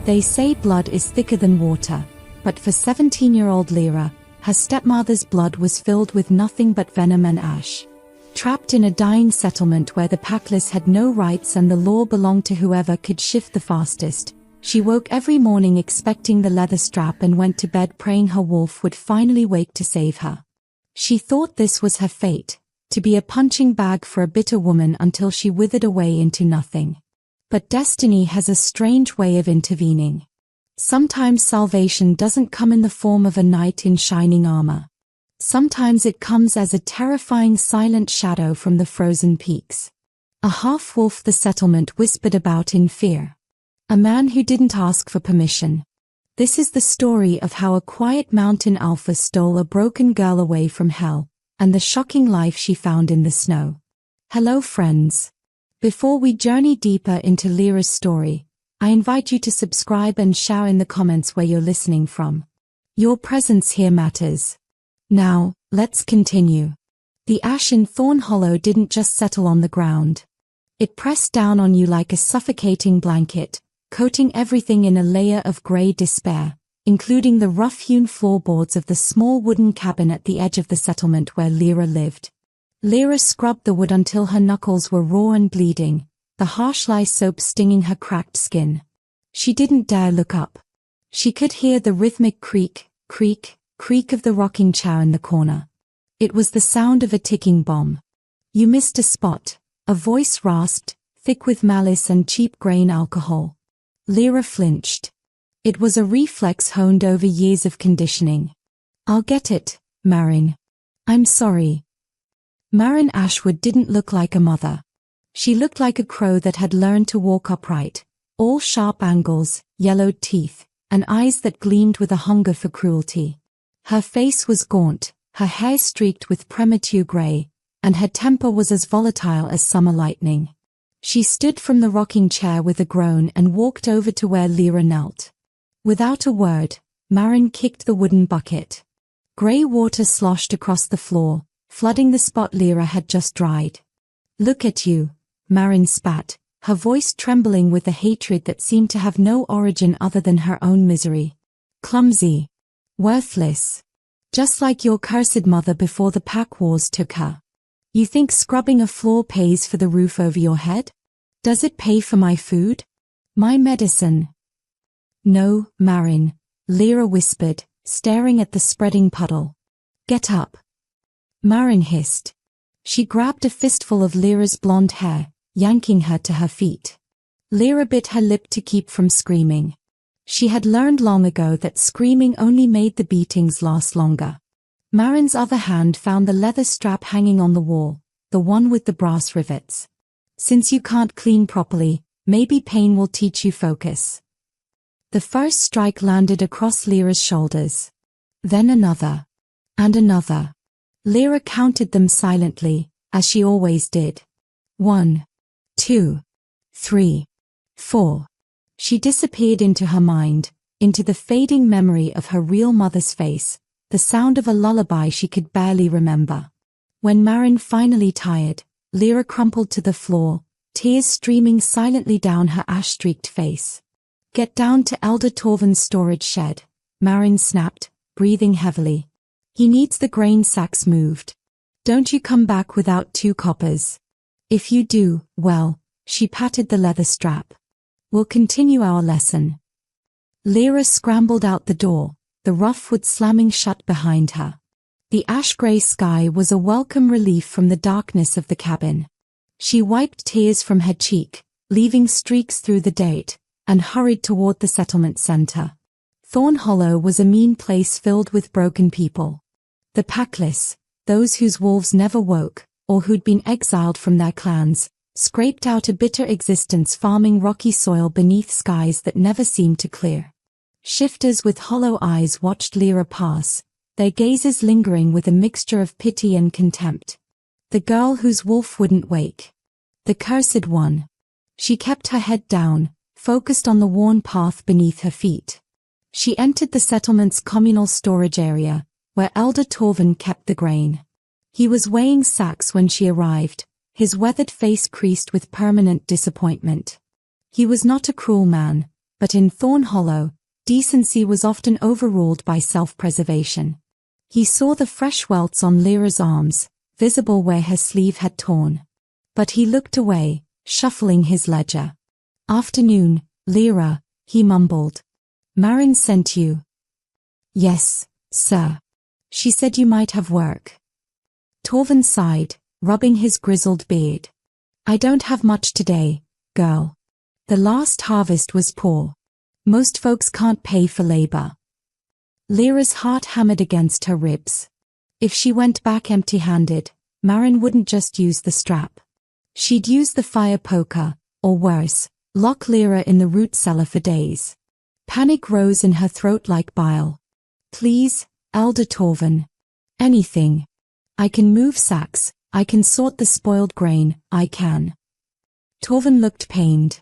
They say blood is thicker than water, but for 17-year-old Lira, her stepmother's blood was filled with nothing but venom and ash. Trapped in a dying settlement where the packless had no rights and the law belonged to whoever could shift the fastest, she woke every morning expecting the leather strap and went to bed praying her wolf would finally wake to save her. She thought this was her fate, to be a punching bag for a bitter woman until she withered away into nothing. But destiny has a strange way of intervening. Sometimes salvation doesn't come in the form of a knight in shining armor. Sometimes it comes as a terrifying silent shadow from the frozen peaks. A half-wolf the settlement whispered about in fear. A man who didn't ask for permission. This is the story of how a quiet mountain alpha stole a broken girl away from hell, and the shocking life she found in the snow. Hello friends. Before we journey deeper into Lira's story, I invite you to subscribe and share in the comments where you're listening from. Your presence here matters. Now, let's continue. The ash in Thorn Hollow didn't just settle on the ground. It pressed down on you like a suffocating blanket, coating everything in a layer of grey despair, including the rough-hewn floorboards of the small wooden cabin at the edge of the settlement where Lira lived. Lira scrubbed the wood until her knuckles were raw and bleeding, the harsh lye soap stinging her cracked skin. She didn't dare look up. She could hear the rhythmic creak, creak, creak of the rocking chair in the corner. It was the sound of a ticking bomb. You missed a spot, a voice rasped, thick with malice and cheap grain alcohol. Lira flinched. It was a reflex honed over years of conditioning. I'll get it, Marin. I'm sorry. Marin Ashwood didn't look like a mother. She looked like a crow that had learned to walk upright, all sharp angles, yellowed teeth, and eyes that gleamed with a hunger for cruelty. Her face was gaunt, her hair streaked with premature grey, and her temper was as volatile as summer lightning. She stood from the rocking chair with a groan and walked over to where Lira knelt. Without a word, Marin kicked the wooden bucket. Grey water sloshed across the floor, flooding the spot Lira had just dried. Look at you, Marin spat, her voice trembling with a hatred that seemed to have no origin other than her own misery. Clumsy. Worthless. Just like your cursed mother before the pack wars took her. You think scrubbing a floor pays for the roof over your head? Does it pay for my food? My medicine? No, Marin, Lira whispered, staring at the spreading puddle. Get up. Marin hissed. She grabbed a fistful of Lira's blonde hair, yanking her to her feet. Lira bit her lip to keep from screaming. She had learned long ago that screaming only made the beatings last longer. Marin's other hand found the leather strap hanging on the wall, the one with the brass rivets. Since you can't clean properly, maybe pain will teach you focus. The first strike landed across Lira's shoulders. Then another. And another. Lira counted them silently, as she always did. 1, 2, 3, 4. She disappeared into her mind, into the fading memory of her real mother's face, the sound of a lullaby she could barely remember. When Marin finally tired, Lira crumpled to the floor, tears streaming silently down her ash-streaked face. Get down to Elder Torvin's storage shed, Marin snapped, breathing heavily. He needs the grain sacks moved. Don't you come back without 2 coppers. If you do, well, she patted the leather strap. We'll continue our lesson. Lira scrambled out the door, the rough wood slamming shut behind her. The ash-grey sky was a welcome relief from the darkness of the cabin. She wiped tears from her cheek, leaving streaks through the dirt, and hurried toward the settlement center. Thorn Hollow was a mean place filled with broken people. The packless, those whose wolves never woke, or who'd been exiled from their clans, scraped out a bitter existence farming rocky soil beneath skies that never seemed to clear. Shifters with hollow eyes watched Lira pass, their gazes lingering with a mixture of pity and contempt. The girl whose wolf wouldn't wake. The cursed one. She kept her head down, focused on the worn path beneath her feet. She entered the settlement's communal storage area, where Elder Torvin kept the grain. He was weighing sacks when she arrived, his weathered face creased with permanent disappointment. He was not a cruel man, But in Thorn Hollow, decency was often overruled by self-preservation. He saw the fresh welts on Lira's arms, visible where her sleeve had torn. But he looked away, shuffling his ledger. "Afternoon, Lira," he mumbled. "Marin sent you." "Yes, sir. She said you might have work." Torvin sighed, rubbing his grizzled beard. "I don't have much today, girl. The last harvest was poor. Most folks can't pay for labor." Lyra's heart hammered against her ribs. If she went back empty-handed, Marin wouldn't just use the strap. She'd use the fire poker, or worse, lock Lira in the root cellar for days. Panic rose in her throat like bile. "Please, Elder Torvin. Anything. I can move sacks, I can sort the spoiled grain, I can." Torvin looked pained.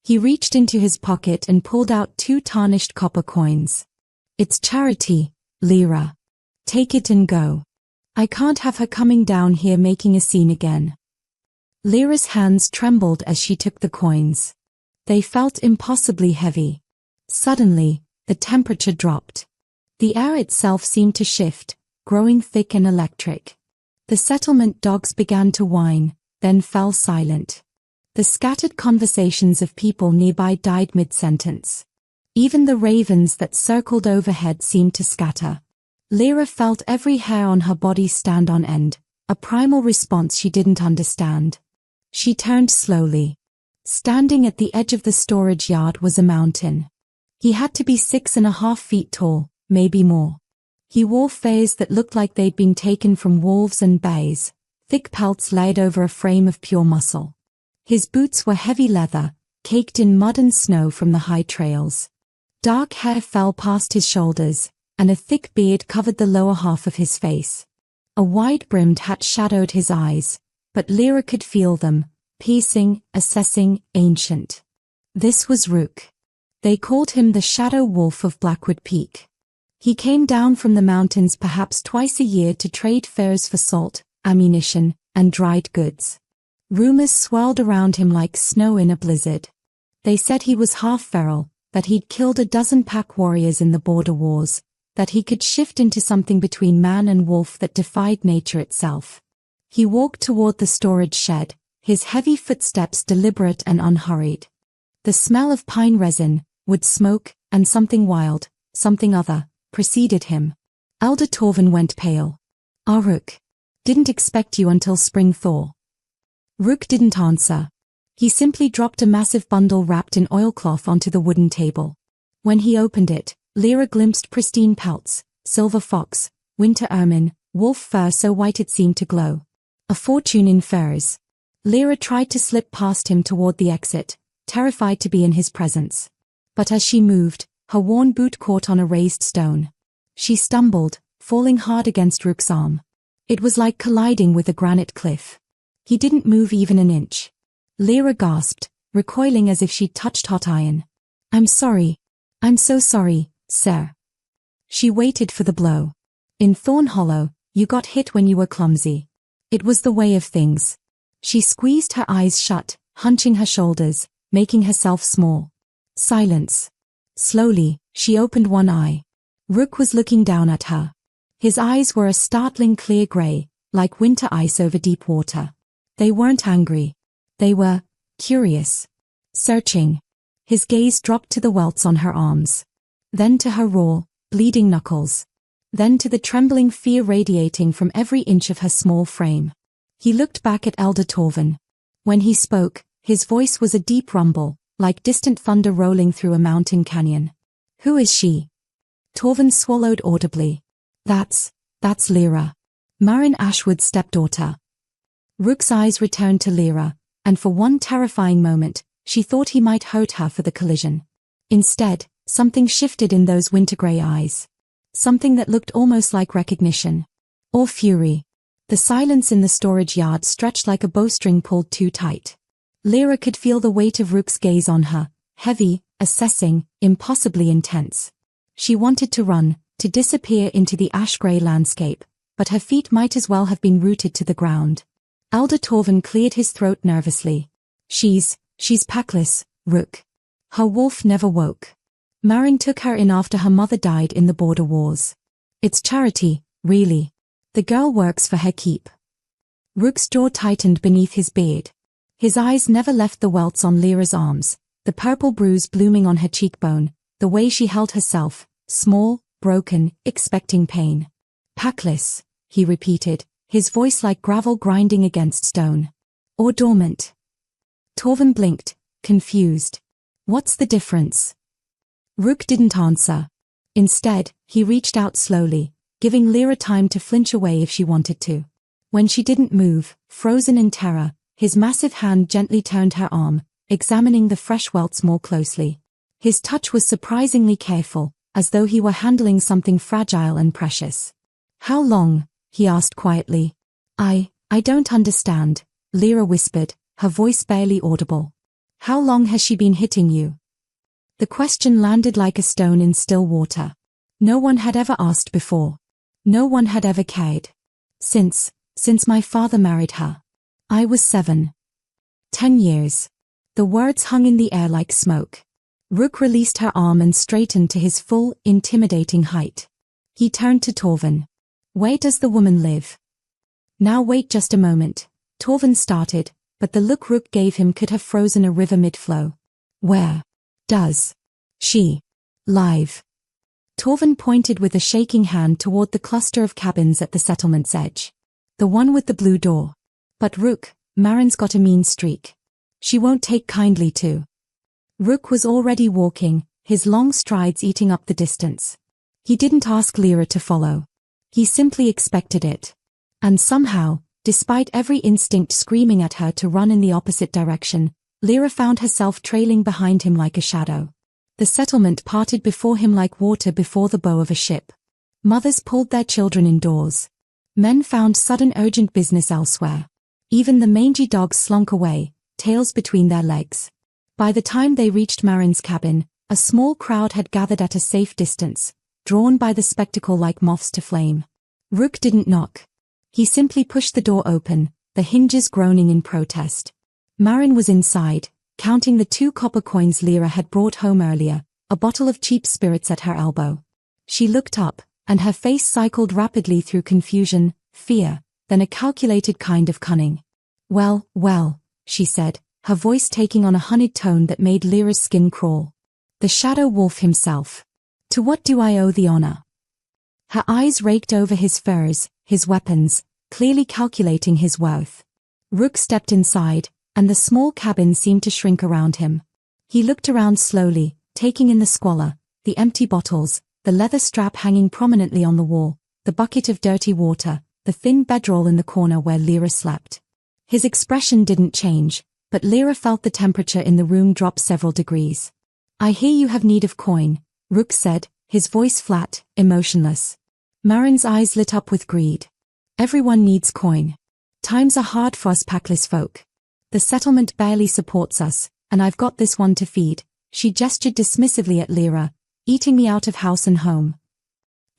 He reached into his pocket and pulled out 2 tarnished copper coins. "It's charity, Lira. Take it and go. I can't have her coming down here making a scene again." Lyra's hands trembled as she took the coins. They felt impossibly heavy. Suddenly, the temperature dropped. The air itself seemed to shift, growing thick and electric. The settlement dogs began to whine, then fell silent. The scattered conversations of people nearby died mid-sentence. Even the ravens that circled overhead seemed to scatter. Lira felt every hair on her body stand on end, a primal response she didn't understand. She turned slowly. Standing at the edge of the storage yard was a mountain. He had to be 6.5 feet tall, maybe more. He wore furs that looked like they'd been taken from wolves and bears, thick pelts laid over a frame of pure muscle. His boots were heavy leather, caked in mud and snow from the high trails. Dark hair fell past his shoulders, and a thick beard covered the lower half of his face. A wide-brimmed hat shadowed his eyes, but Lira could feel them, piercing, assessing, ancient. This was Rook. They called him the Shadow Wolf of Blackwood Peak. He came down from the mountains perhaps twice a year to trade furs for salt, ammunition, and dried goods. Rumors swirled around him like snow in a blizzard. They said he was half feral, that he'd killed a dozen pack warriors in the border wars, that he could shift into something between man and wolf that defied nature itself. He walked toward the storage shed, his heavy footsteps deliberate and unhurried. The smell of pine resin, wood smoke, and something wild, something other, preceded him. Elder Torvin went pale. "Ah, Rook. Didn't expect you until spring thaw." Rook didn't answer. He simply dropped a massive bundle wrapped in oilcloth onto the wooden table. When he opened it, Lira glimpsed pristine pelts, silver fox, winter ermine, wolf fur so white it seemed to glow. A fortune in furs. Lira tried to slip past him toward the exit, terrified to be in his presence. But as she moved, her worn boot caught on a raised stone. She stumbled, falling hard against Rook's arm. It was like colliding with a granite cliff. He didn't move even an inch. Lira gasped, recoiling as if she'd touched hot iron. "I'm sorry. I'm so sorry, sir." She waited for the blow. In Thorn Hollow, you got hit when you were clumsy. It was the way of things. She squeezed her eyes shut, hunching her shoulders, making herself small. Silence. Slowly, she opened one eye. Rook was looking down at her. His eyes were a startling clear gray, like winter ice over deep water. They weren't angry. They were curious. Searching. His gaze dropped to the welts on her arms. Then to her raw, bleeding knuckles. Then to the trembling fear radiating from every inch of her small frame. He looked back at Elder Torvin. When he spoke, his voice was a deep rumble, like distant thunder rolling through a mountain canyon. "Who is she?" Torvin swallowed audibly. That's Lira. Marin Ashwood's stepdaughter." Rook's eyes returned to Lira, and for one terrifying moment, she thought he might hurt her for the collision. Instead, something shifted in those winter-grey eyes. Something that looked almost like recognition. Or fury. The silence in the storage yard stretched like a bowstring pulled too tight. Lira could feel the weight of Rook's gaze on her, heavy, assessing, impossibly intense. She wanted to run, to disappear into the ash-grey landscape, but her feet might as well have been rooted to the ground. Elder Torvin cleared his throat nervously. She's packless, Rook. Her wolf never woke. Marin took her in after her mother died in the border wars. It's charity, really. The girl works for her keep. Rook's jaw tightened beneath his beard. His eyes never left the welts on Lira's arms, the purple bruise blooming on her cheekbone, the way she held herself, small, broken, expecting pain. Packless, he repeated, his voice like gravel grinding against stone. Or dormant. Torvin blinked, confused. What's the difference? Rook didn't answer. Instead, he reached out slowly, giving Lira time to flinch away if she wanted to. When she didn't move, frozen in terror, his massive hand gently turned her arm, examining the fresh welts more closely. His touch was surprisingly careful, as though he were handling something fragile and precious. How long? He asked quietly. I don't understand, Lira whispered, her voice barely audible. How long has she been hitting you? The question landed like a stone in still water. No one had ever asked before. No one had ever cared. Since my father married her. I was 7. 10 years. The words hung in the air like smoke. Rook released her arm and straightened to his full, intimidating height. He turned to Torvin. Where does the woman live? Now wait just a moment. Torvin started, but the look Rook gave him could have frozen a river mid-flow. Where does she live? Torvin pointed with a shaking hand toward the cluster of cabins at the settlement's edge. The one with the blue door. But Rook, Marin's got a mean streak. She won't take kindly to. Rook was already walking, his long strides eating up the distance. He didn't ask Lira to follow. He simply expected it. And somehow, despite every instinct screaming at her to run in the opposite direction, Lira found herself trailing behind him like a shadow. The settlement parted before him like water before the bow of a ship. Mothers pulled their children indoors. Men found sudden urgent business elsewhere. Even the mangy dogs slunk away, tails between their legs. By the time they reached Marin's cabin, a small crowd had gathered at a safe distance, drawn by the spectacle like moths to flame. Rook didn't knock. He simply pushed the door open, the hinges groaning in protest. Marin was inside, counting the 2 copper coins Lira had brought home earlier, a bottle of cheap spirits at her elbow. She looked up, and her face cycled rapidly through confusion, fear, then a calculated kind of cunning. Well, she said, her voice taking on a honeyed tone that made Lira's skin crawl. The Shadow Wolf himself. To what do I owe the honor? Her eyes raked over his furs, his weapons, clearly calculating his worth. Rook stepped inside, and the small cabin seemed to shrink around him. He looked around slowly, taking in the squalor, the empty bottles, the leather strap hanging prominently on the wall, the bucket of dirty water, the thin bedroll in the corner where Lira slept. His expression didn't change, but Lira felt the temperature in the room drop several degrees. I hear you have need of coin, Rook said, his voice flat, emotionless. Marin's eyes lit up with greed. Everyone needs coin. Times are hard for us packless folk. The settlement barely supports us, and I've got this one to feed. She gestured dismissively at Lira, eating me out of house and home.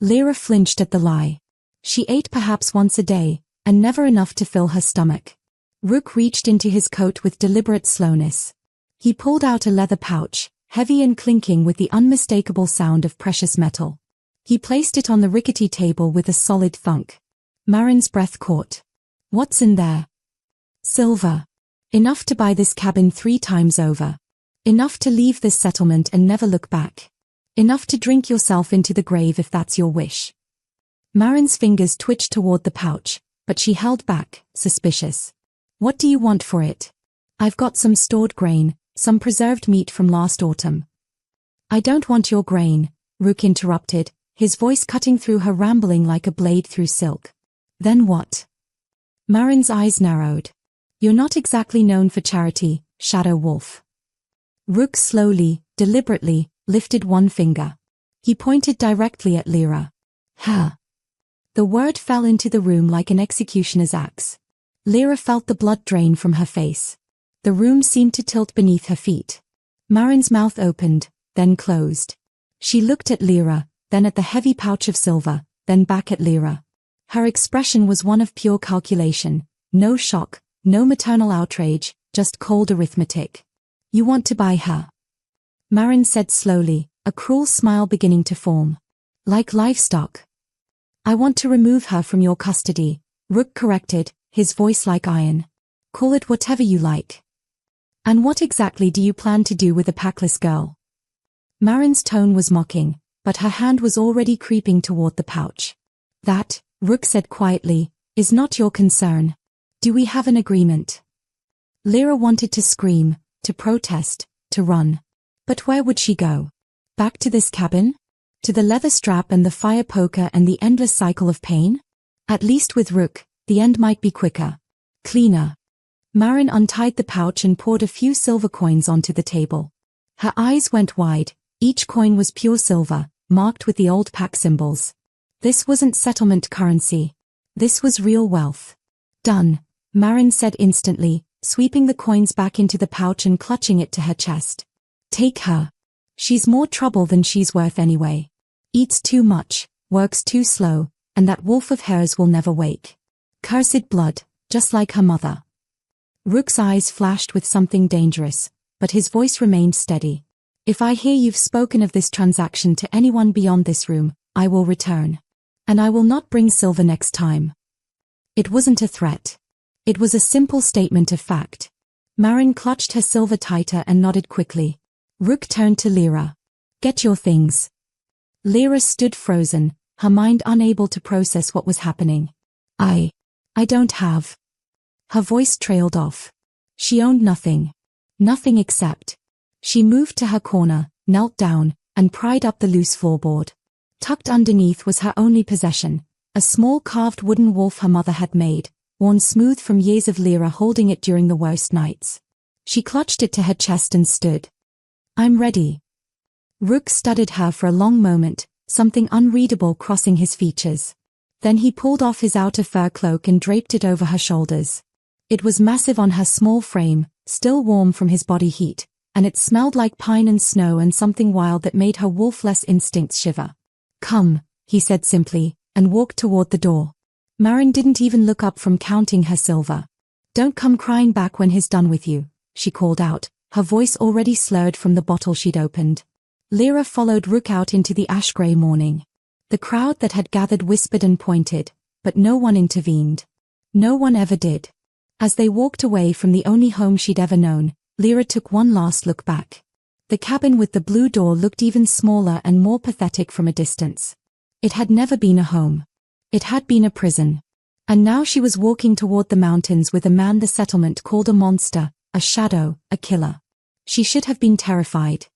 Lira flinched at the lie. She ate perhaps once a day, and never enough to fill her stomach. Rook reached into his coat with deliberate slowness. He pulled out a leather pouch, heavy and clinking with the unmistakable sound of precious metal. He placed it on the rickety table with a solid thunk. Marin's breath caught. What's in there? Silver. Enough to buy this cabin 3 times over. Enough to leave this settlement and never look back. Enough to drink yourself into the grave if that's your wish. Marin's fingers twitched toward the pouch, but she held back, suspicious. What do you want for it? I've got some stored grain, some preserved meat from last autumn. I don't want your grain, Rook interrupted, his voice cutting through her rambling like a blade through silk. Then what? Marin's eyes narrowed. You're not exactly known for charity, Shadow Wolf. Rook slowly, deliberately, lifted one finger. He pointed directly at Lira. Ha! The word fell into the room like an executioner's axe. Lira felt the blood drain from her face. The room seemed to tilt beneath her feet. Marin's mouth opened, then closed. She looked at Lira, then at the heavy pouch of silver, then back at Lira. Her expression was one of pure calculation, no shock, no maternal outrage, just cold arithmetic. You want to buy her? Marin said slowly, a cruel smile beginning to form. Like livestock. I want to remove her from your custody, Rook corrected, his voice like iron. Call it whatever you like. And what exactly do you plan to do with the packless girl? Marin's tone was mocking, but her hand was already creeping toward the pouch. That, Rook said quietly, is not your concern. Do we have an agreement? Lira wanted to scream, to protest, to run. But where would she go? Back to this cabin? To the leather strap and the fire poker and the endless cycle of pain? At least with Rook, the end might be quicker. Cleaner. Marin untied the pouch and poured a few silver coins onto the table. Her eyes went wide, each coin was pure silver, marked with the old pack symbols. This wasn't settlement currency. This was real wealth. Done, Marin said instantly, sweeping the coins back into the pouch and clutching it to her chest. Take her. She's more trouble than she's worth anyway. Eats too much, works too slow, and that wolf of hers will never wake. Cursed blood, just like her mother. Rook's eyes flashed with something dangerous, but his voice remained steady. If I hear you've spoken of this transaction to anyone beyond this room, I will return. And I will not bring silver next time. It wasn't a threat. It was a simple statement of fact. Marin clutched her silver tighter and nodded quickly. Rook turned to Lira. Get your things. Lira stood frozen, her mind unable to process what was happening. I don't have. Her voice trailed off. She owned nothing. Nothing except. She moved to her corner, knelt down, and pried up the loose floorboard. Tucked underneath was her only possession, a small carved wooden wolf her mother had made, worn smooth from years of Lira holding it during the worst nights. She clutched it to her chest and stood. I'm ready. Rook studied her for a long moment, something unreadable crossing his features. Then he pulled off his outer fur cloak and draped it over her shoulders. It was massive on her small frame, still warm from his body heat, and it smelled like pine and snow and something wild that made her wolf-less instincts shiver. Come, he said simply, and walked toward the door. Marin didn't even look up from counting her silver. Don't come crying back when he's done with you, she called out, her voice already slurred from the bottle she'd opened. Lira followed Rook out into the ash-grey morning. The crowd that had gathered whispered and pointed, but no one intervened. No one ever did. As they walked away from the only home she'd ever known, Lira took one last look back. The cabin with the blue door looked even smaller and more pathetic from a distance. It had never been a home. It had been a prison. And now she was walking toward the mountains with a man the settlement called a monster, a shadow, a killer. She should have been terrified.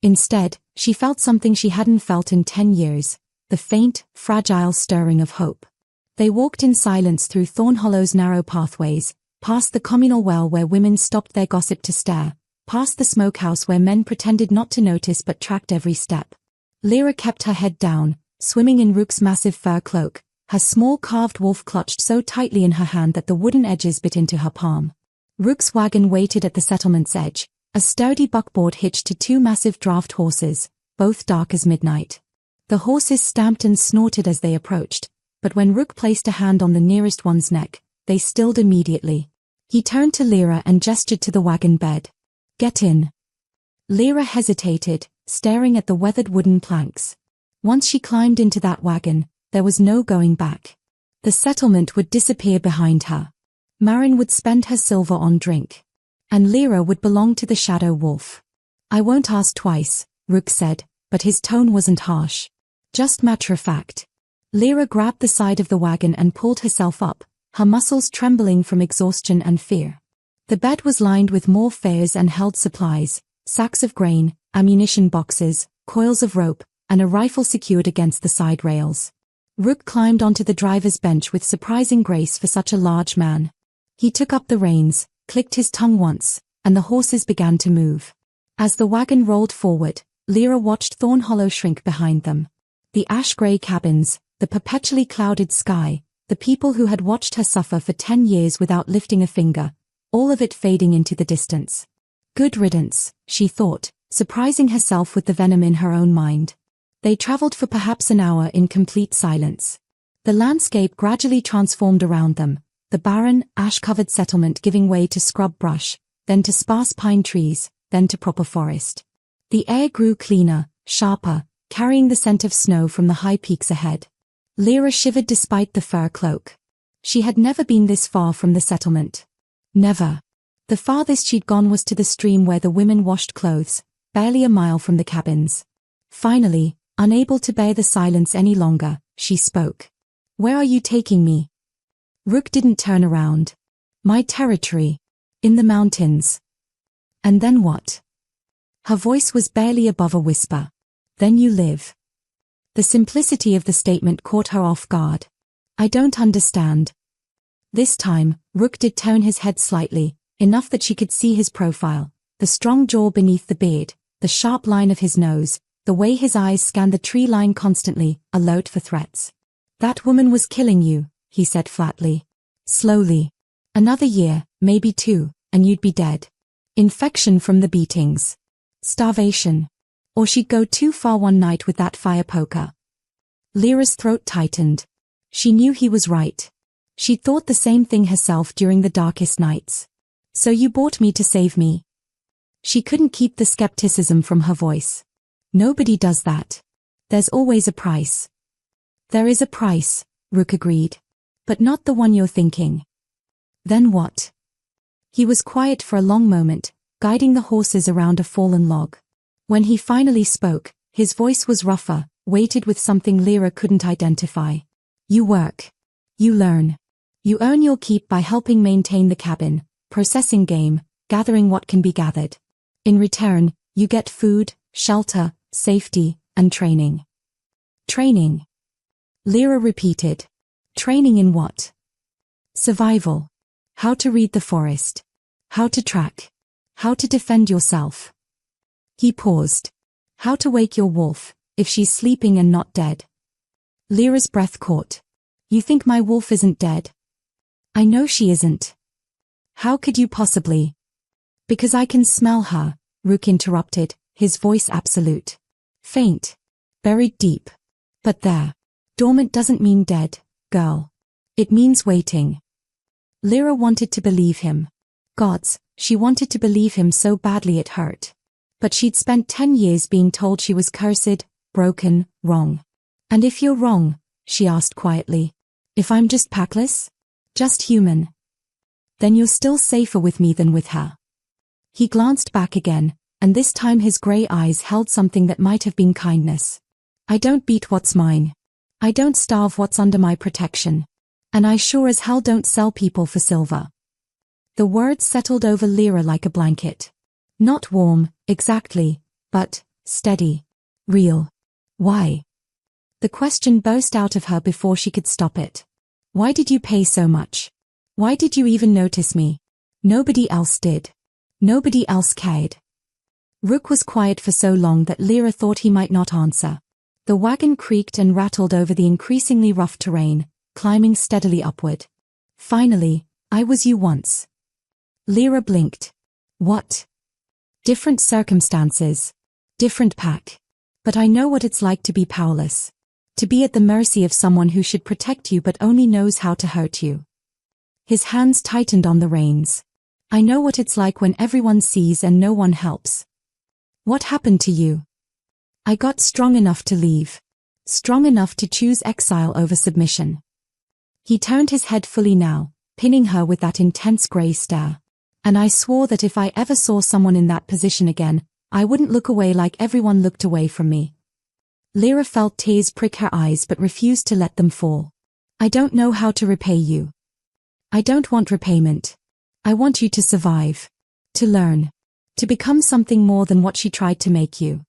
Instead, she felt something she hadn't felt in 10 years, the faint, fragile stirring of hope. They walked in silence through Thornhollow's narrow pathways, past the communal well where women stopped their gossip to stare, past the smokehouse where men pretended not to notice but tracked every step. Lira kept her head down, swimming in Rook's massive fur cloak, her small carved wolf clutched so tightly in her hand that the wooden edges bit into her palm. Rook's wagon waited at the settlement's edge, a sturdy buckboard hitched to 2 massive draft horses, both dark as midnight. The horses stamped and snorted as they approached, but when Rook placed a hand on the nearest one's neck, they stilled immediately. He turned to Lira and gestured to the wagon bed. Get in. Lira hesitated, staring at the weathered wooden planks. Once she climbed into that wagon, there was no going back. The settlement would disappear behind her. Marin would spend her silver on drink. And Lira would belong to the shadow wolf. I won't ask twice, Rook said, but his tone wasn't harsh. Just matter-of-fact. Lira grabbed the side of the wagon and pulled herself up, her muscles trembling from exhaustion and fear. The bed was lined with more fares and held supplies, sacks of grain, ammunition boxes, coils of rope, and a rifle secured against the side rails. Rook climbed onto the driver's bench with surprising grace for such a large man. He took up the reins, clicked his tongue once, and the horses began to move. As the wagon rolled forward, Lira watched Thornhollow shrink behind them. The ash-grey cabins, the perpetually clouded sky, the people who had watched her suffer for 10 years without lifting a finger, all of it fading into the distance. Good riddance, she thought, surprising herself with the venom in her own mind. They traveled for perhaps an hour in complete silence. The landscape gradually transformed around them, the barren, ash-covered settlement giving way to scrub brush, then to sparse pine trees, then to proper forest. The air grew cleaner, sharper, carrying the scent of snow from the high peaks ahead. Lira shivered despite the fur cloak. She had never been this far from the settlement. Never. The farthest she'd gone was to the stream where the women washed clothes, barely a mile from the cabins. Finally, unable to bear the silence any longer, she spoke. "Where are you taking me?" Rook didn't turn around. "My territory. In the mountains." "And then what?" Her voice was barely above a whisper. "Then you live." The simplicity of the statement caught her off guard. "I don't understand." This time, Rook did turn his head slightly, enough that she could see his profile, the strong jaw beneath the beard, the sharp line of his nose, the way his eyes scanned the tree line constantly, alert for threats. "That woman was killing you," he said flatly. "Slowly. Another year, maybe 2, and you'd be dead. Infection from the beatings. Starvation. Or she'd go too far one night with that fire poker." Lyra's throat tightened. She knew he was right. She'd thought the same thing herself during the darkest nights. "So you bought me to save me?" She couldn't keep the skepticism from her voice. "Nobody does that. There's always a price." "There is a price," Rook agreed. "But not the one you're thinking." "Then what?" He was quiet for a long moment, guiding the horses around a fallen log. When he finally spoke, his voice was rougher, weighted with something Lira couldn't identify. "You work. You learn. You earn your keep by helping maintain the cabin, processing game, gathering what can be gathered. In return, you get food, shelter, safety, and training." "Training?" Lira repeated. "Training in what?" "Survival. How to read the forest. How to track. How to defend yourself." He paused. "How to wake your wolf, if she's sleeping and not dead." Lyra's breath caught. "You think my wolf isn't dead?" "I know she isn't." "How could you possibly?" "Because I can smell her," Rook interrupted, his voice absolute. "Faint. Buried deep. But there. Dormant doesn't mean dead, girl. It means waiting." Lira wanted to believe him. Gods, she wanted to believe him so badly it hurt. But she'd spent 10 years being told she was cursed, broken, wrong. "And if you're wrong?" she asked quietly. "If I'm just packless? Just human? Then you're still safer with me than with her." He glanced back again, and this time his grey eyes held something that might have been kindness. "I don't beat what's mine. I don't starve what's under my protection. And I sure as hell don't sell people for silver." The words settled over Lira like a blanket. Not warm, exactly, but steady. Real. "Why?" The question burst out of her before she could stop it. "Why did you pay so much? Why did you even notice me? Nobody else did. Nobody else cared." Rook was quiet for so long that Lira thought he might not answer. The wagon creaked and rattled over the increasingly rough terrain, climbing steadily upward. Finally, "I was you once." Lira blinked. "What?" "Different circumstances. Different pack. But I know what it's like to be powerless. To be at the mercy of someone who should protect you but only knows how to hurt you." His hands tightened on the reins. "I know what it's like when everyone sees and no one helps." "What happened to you?" "I got strong enough to leave. Strong enough to choose exile over submission." He turned his head fully now, pinning her with that intense grey stare. "And I swore that if I ever saw someone in that position again, I wouldn't look away like everyone looked away from me." Lira felt tears prick her eyes but refused to let them fall. "I don't know how to repay you. I don't want repayment. I want you to survive. To learn. To become something more than what she tried to make you."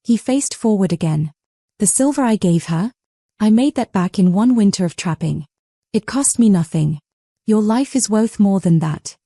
He faced forward again. "The silver I gave her? I made that back in 1 winter of trapping. It cost me nothing. Your life is worth more than that."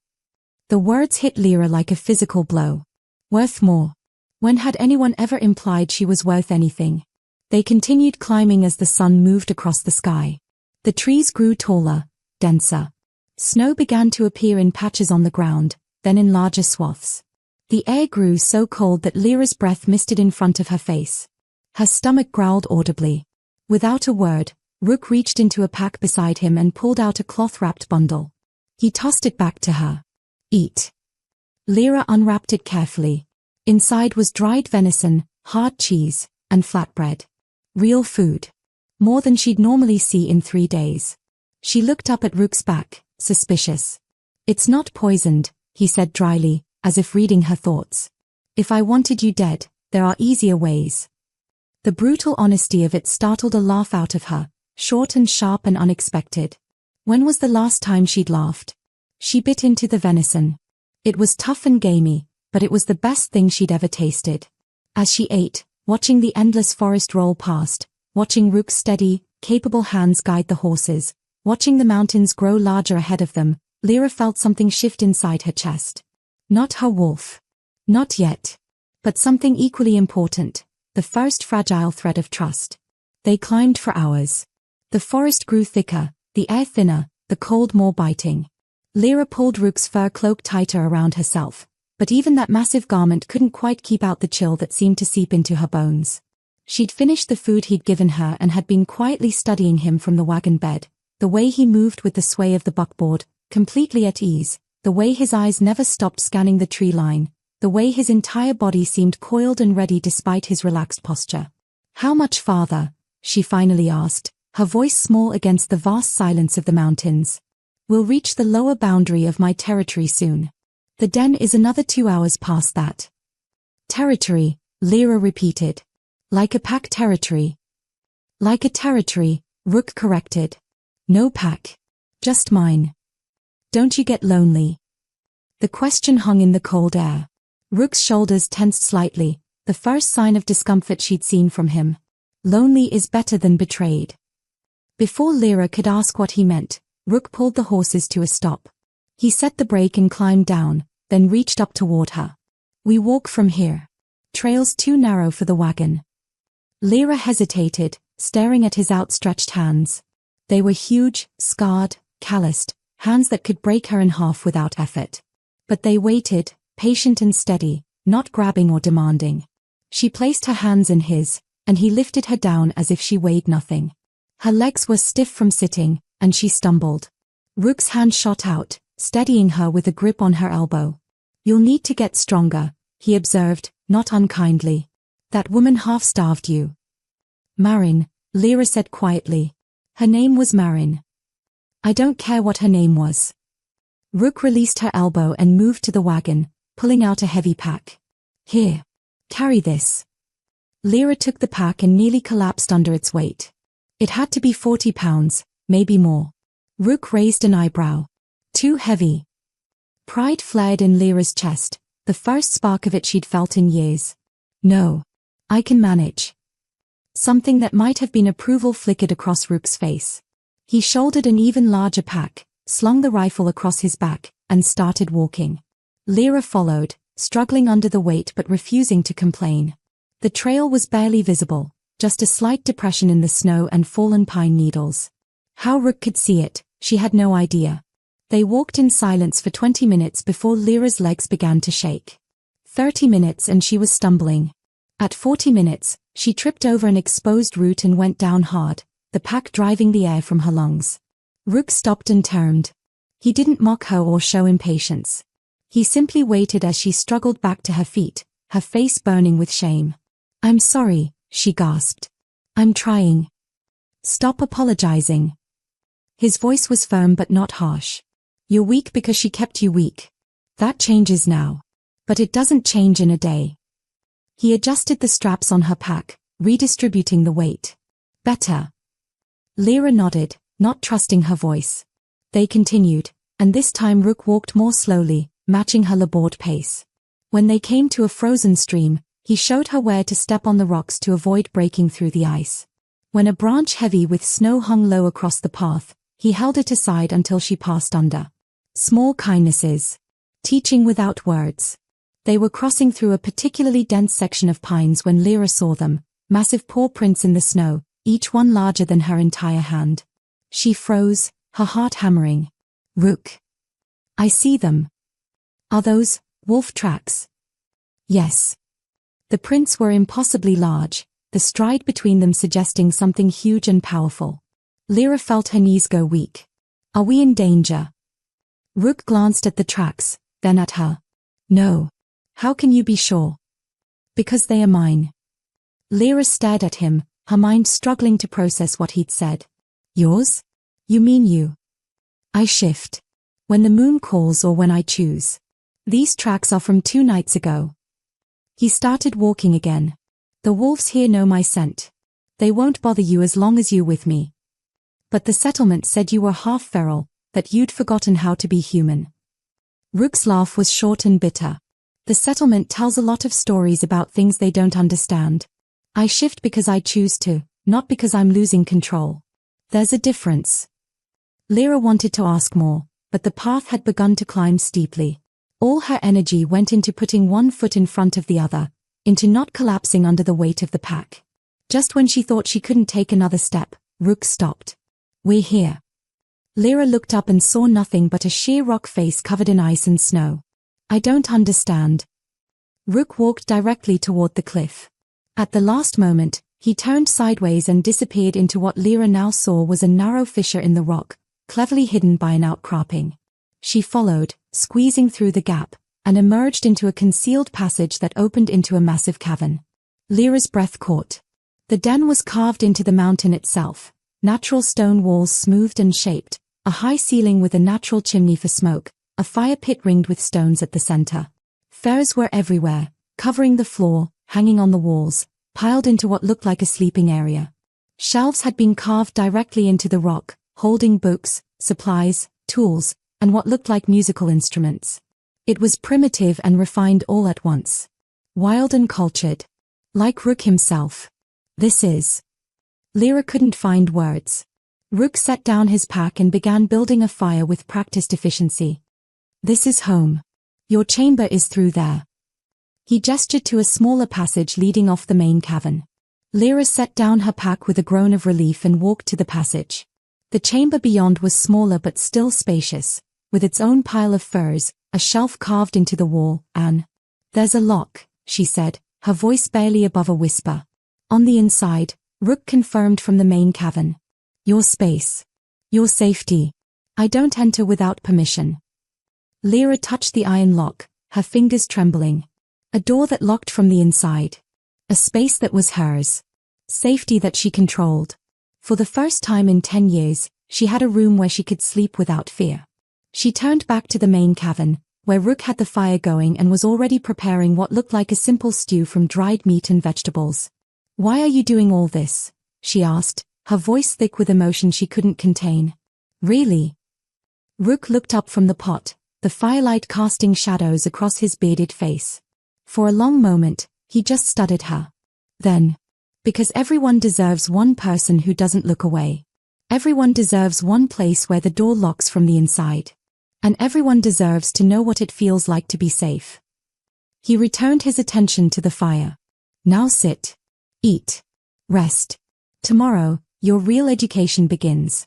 The words hit Lira like a physical blow. Worth more. When had anyone ever implied she was worth anything? They continued climbing as the sun moved across the sky. The trees grew taller, denser. Snow began to appear in patches on the ground, then in larger swaths. The air grew so cold that Lyra's breath misted in front of her face. Her stomach growled audibly. Without a word, Rook reached into a pack beside him and pulled out a cloth-wrapped bundle. He tossed it back to her. "Eat." Lira unwrapped it carefully. Inside was dried venison, hard cheese, and flatbread. Real food. More than she'd normally see in 3 days. She looked up at Rook's back, suspicious. "It's not poisoned," he said dryly, as if reading her thoughts. "If I wanted you dead, there are easier ways." The brutal honesty of it startled a laugh out of her, short and sharp and unexpected. When was the last time she'd laughed? She bit into the venison. It was tough and gamey, but it was the best thing she'd ever tasted. As she ate, watching the endless forest roll past, watching Rook's steady, capable hands guide the horses, watching the mountains grow larger ahead of them, Lira felt something shift inside her chest. Not her wolf. Not yet. But something equally important, the first fragile thread of trust. They climbed for hours. The forest grew thicker, the air thinner, the cold more biting. Lira pulled Rook's fur cloak tighter around herself, but even that massive garment couldn't quite keep out the chill that seemed to seep into her bones. She'd finished the food he'd given her and had been quietly studying him from the wagon bed, the way he moved with the sway of the buckboard, completely at ease, the way his eyes never stopped scanning the tree line, the way his entire body seemed coiled and ready despite his relaxed posture. "How much farther?" she finally asked, her voice small against the vast silence of the mountains. "We'll reach the lower boundary of my territory soon. The den is another 2 hours past that." "Territory," Lira repeated. "Like a pack territory." "Like a territory," Rook corrected. "No pack. Just mine. Don't you get lonely?" The question hung in the cold air. Rook's shoulders tensed slightly, the first sign of discomfort she'd seen from him. Lonely is better than betrayed. Before Lira could ask what he meant, Rook pulled the horses to a stop. He set the brake and climbed down, then reached up toward her. "We walk from here. Trail's too narrow for the wagon." Lira hesitated, staring at his outstretched hands. They were huge, scarred, calloused, hands that could break her in half without effort. But they waited, patient and steady, not grabbing or demanding. She placed her hands in his, and he lifted her down as if she weighed nothing. Her legs were stiff from sitting, and she stumbled. Rook's hand shot out, steadying her with a grip on her elbow. "You'll need to get stronger," he observed, not unkindly. "That woman half-starved you." "Marin," Lira said quietly. Her name was Marin. "I don't care what her name was." Rook released her elbow and moved to the wagon, pulling out a heavy pack. "Here. Carry this." Lira took the pack and nearly collapsed under its weight. It had to be 40 pounds, maybe more. Rook raised an eyebrow. "Too heavy." Pride flared in Lira's chest, the first spark of it she'd felt in years. "No. I can manage." Something that might have been approval flickered across Rook's face. He shouldered an even larger pack, slung the rifle across his back, and started walking. Lira followed, struggling under the weight but refusing to complain. The trail was barely visible, just a slight depression in the snow and fallen pine needles. How Rook could see it, she had no idea. They walked in silence for 20 minutes before Lira's legs began to shake. 30 minutes and she was stumbling. At 40 minutes, she tripped over an exposed root and went down hard, the pack driving the air from her lungs. Rook stopped and turned. He didn't mock her or show impatience. He simply waited as she struggled back to her feet, her face burning with shame. "I'm sorry," she gasped. "I'm trying." "Stop apologizing." His voice was firm but not harsh. "You're weak because she kept you weak. That changes now. But it doesn't change in a day." He adjusted the straps on her pack, redistributing the weight. "Better." Lira nodded, not trusting her voice. They continued, and this time Rook walked more slowly, matching her labored pace. When they came to a frozen stream, he showed her where to step on the rocks to avoid breaking through the ice. When a branch heavy with snow hung low across the path, he held it aside until she passed under. Small kindnesses. Teaching without words. They were crossing through a particularly dense section of pines when Lira saw them, massive paw prints in the snow, each one larger than her entire hand. She froze, her heart hammering. "Rook. I see them." "Are those wolf tracks?" "Yes." The prints were impossibly large, the stride between them suggesting something huge and powerful. Lira felt her knees go weak. "Are we in danger?" Rook glanced at the tracks, then at her. "No. How can you be sure?" Because they are mine. Lira stared at him, her mind struggling to process what he'd said. Yours? You mean you? I shift. When the moon calls or when I choose. These tracks are from 2 nights ago. He started walking again. The wolves here know my scent. They won't bother you as long as you're with me. But the settlement said you were half feral, that you'd forgotten how to be human. Rook's laugh was short and bitter. The settlement tells a lot of stories about things they don't understand. I shift because I choose to, not because I'm losing control. There's a difference. Lira wanted to ask more, but the path had begun to climb steeply. All her energy went into putting one foot in front of the other, into not collapsing under the weight of the pack. Just when she thought she couldn't take another step, Rook stopped. We're here. Lira looked up and saw nothing but a sheer rock face covered in ice and snow. I don't understand. Rook walked directly toward the cliff. At the last moment, he turned sideways and disappeared into what Lira now saw was a narrow fissure in the rock, cleverly hidden by an outcropping. She followed, squeezing through the gap, and emerged into a concealed passage that opened into a massive cavern. Lira's breath caught. The den was carved into the mountain itself, natural stone walls smoothed and shaped, a high ceiling with a natural chimney for smoke, a fire pit ringed with stones at the center. Furs were everywhere, covering the floor, hanging on the walls, piled into what looked like a sleeping area. Shelves had been carved directly into the rock, holding books, supplies, tools, and what looked like musical instruments. It was primitive and refined all at once. Wild and cultured. Like Rook himself. This is. Lira couldn't find words. Rook set down his pack and began building a fire with practiced efficiency. This is home. Your chamber is through there. He gestured to a smaller passage leading off the main cavern. Lira set down her pack with a groan of relief and walked to the passage. The chamber beyond was smaller but still spacious, with its own pile of furs, a shelf carved into the wall, and there's a lock, she said, her voice barely above a whisper. On the inside, Rook confirmed from the main cavern. Your space. Your safety. I don't enter without permission. Lira touched the iron lock, her fingers trembling. A door that locked from the inside. A space that was hers. Safety that she controlled. For the first time in 10 years, she had a room where she could sleep without fear. She turned back to the main cavern, where Rook had the fire going and was already preparing what looked like a simple stew from dried meat and vegetables. Why are you doing all this? She asked, her voice thick with emotion she couldn't contain. Really? Rook looked up from the pot, the firelight casting shadows across his bearded face. For a long moment, he just studied her. Then, because everyone deserves one person who doesn't look away. Everyone deserves one place where the door locks from the inside. And everyone deserves to know what it feels like to be safe. He returned his attention to the fire. Now sit. Eat. Rest. Tomorrow, your real education begins.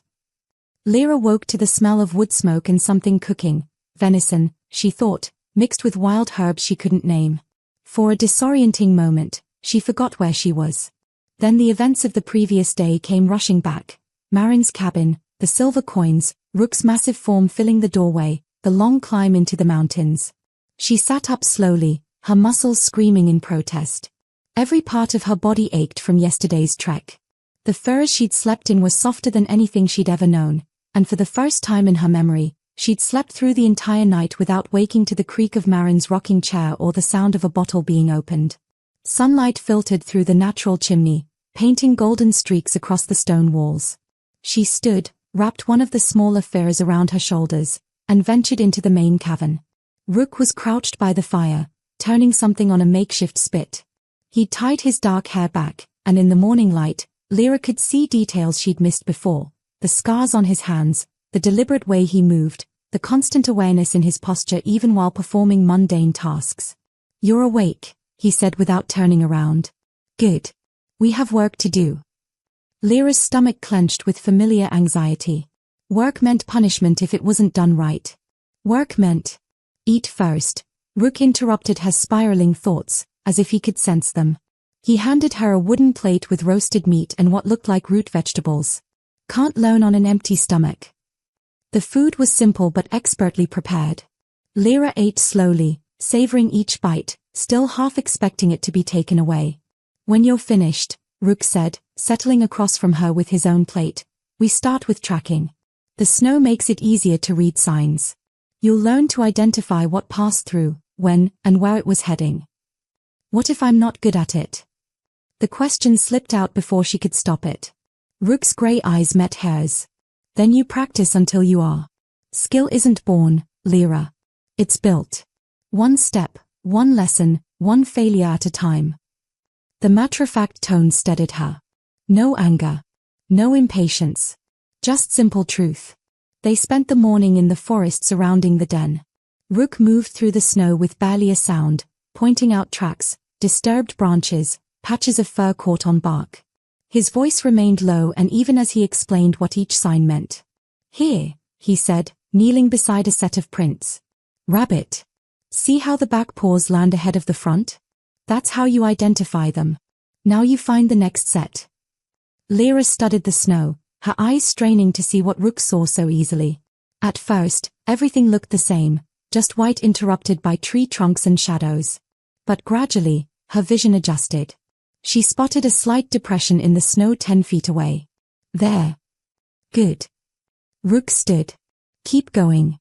Lira woke to the smell of wood smoke and something cooking. Venison, she thought, mixed with wild herbs she couldn't name. For a disorienting moment, she forgot where she was. Then the events of the previous day came rushing back. Marin's cabin, the silver coins, Rook's massive form filling the doorway, the long climb into the mountains. She sat up slowly, her muscles screaming in protest. Every part of her body ached from yesterday's trek. The furs she'd slept in were softer than anything she'd ever known, and for the first time in her memory, she'd slept through the entire night without waking to the creak of Marin's rocking chair or the sound of a bottle being opened. Sunlight filtered through the natural chimney, painting golden streaks across the stone walls. She stood, wrapped one of the smaller furs around her shoulders, and ventured into the main cavern. Rook was crouched by the fire, turning something on a makeshift spit. He'd tied his dark hair back, and in the morning light, Lira could see details she'd missed before, the scars on his hands, the deliberate way he moved, the constant awareness in his posture even while performing mundane tasks. You're awake, he said without turning around. Good. We have work to do. Lira's stomach clenched with familiar anxiety. Work meant punishment if it wasn't done right. Work meant, eat first. Rook interrupted her spiraling thoughts, as if he could sense them. He handed her a wooden plate with roasted meat and what looked like root vegetables. Can't learn on an empty stomach. The food was simple but expertly prepared. Lira ate slowly, savoring each bite, still half expecting it to be taken away. When you're finished, Rook said, settling across from her with his own plate, we start with tracking. The snow makes it easier to read signs. You'll learn to identify what passed through, when, and where it was heading. What if I'm not good at it? The question slipped out before she could stop it. Rook's grey eyes met hers. Then you practice until you are. Skill isn't born, Lira. It's built. One step, one lesson, one failure at a time. The matter-of-fact tone steadied her. No anger. No impatience. Just simple truth. They spent the morning in the forest surrounding the den. Rook moved through the snow with barely a sound, pointing out tracks, disturbed branches, patches of fur caught on bark. His voice remained low, and even as he explained what each sign meant. Here, he said, kneeling beside a set of prints. Rabbit. See how the back paws land ahead of the front? That's how you identify them. Now you find the next set. Lira studied the snow, her eyes straining to see what Rook saw so easily. At first, everything looked the same, just white interrupted by tree trunks and shadows. But gradually, her vision adjusted. She spotted a slight depression in the snow 10 feet away. There. Good. Rook stood. Keep going.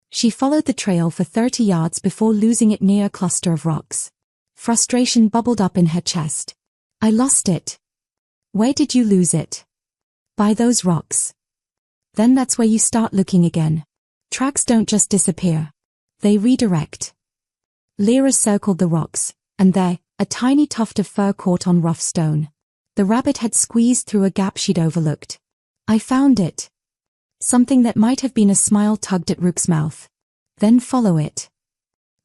She followed the trail for 30 yards before losing it near a cluster of rocks. Frustration bubbled up in her chest. I lost it. Where did you lose it? By those rocks. Then that's where you start looking again. Tracks don't just disappear. They redirect. Lira circled the rocks, and there, a tiny tuft of fur caught on rough stone. The rabbit had squeezed through a gap she'd overlooked. I found it. Something that might have been a smile tugged at Rook's mouth. Then follow it.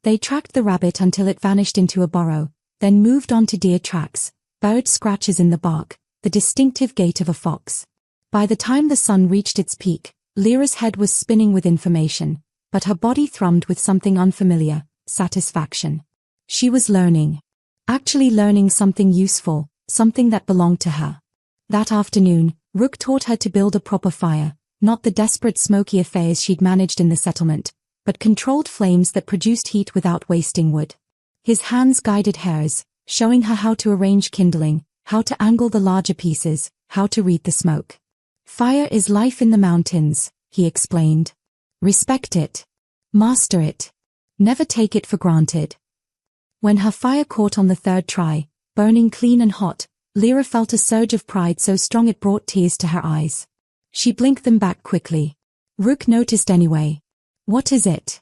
They tracked the rabbit until it vanished into a burrow, then moved on to deer tracks, bird scratches in the bark, the distinctive gait of a fox. By the time the sun reached its peak, Lira's head was spinning with information, but her body thrummed with something unfamiliar, satisfaction. She was learning. Actually learning something useful, something that belonged to her. That afternoon, Rook taught her to build a proper fire, not the desperate smoky affairs she'd managed in the settlement, but controlled flames that produced heat without wasting wood. His hands guided hers, showing her how to arrange kindling, how to angle the larger pieces, how to read the smoke. Fire is life in the mountains, he explained. Respect it. Master it. Never take it for granted. When her fire caught on the third try, burning clean and hot, Lira felt a surge of pride so strong it brought tears to her eyes. She blinked them back quickly. Rook noticed anyway. What is it?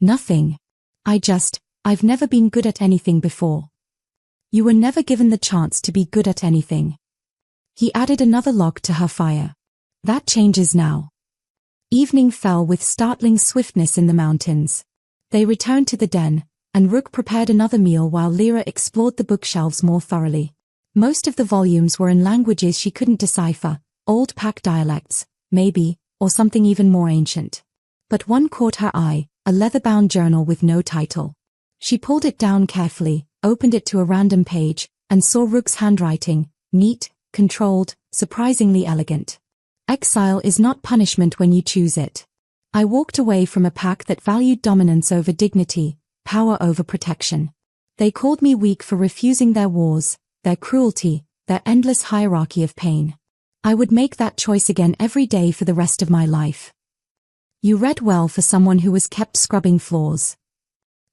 Nothing. I've never been good at anything before. You were never given the chance to be good at anything. He added another log to her fire. That changes now. Evening fell with startling swiftness in the mountains. They returned to the den, and Rook prepared another meal while Lira explored the bookshelves more thoroughly. Most of the volumes were in languages she couldn't decipher, old pack dialects, maybe, or something even more ancient. But one caught her eye, a leather-bound journal with no title. She pulled it down carefully, opened it to a random page, and saw Rook's handwriting, neat, controlled, surprisingly elegant. Exile is not punishment when you choose it. I walked away from a pack that valued dominance over dignity, power over protection. They called me weak for refusing their wars, their cruelty, their endless hierarchy of pain. I would make that choice again every day for the rest of my life. You read well for someone who was kept scrubbing floors.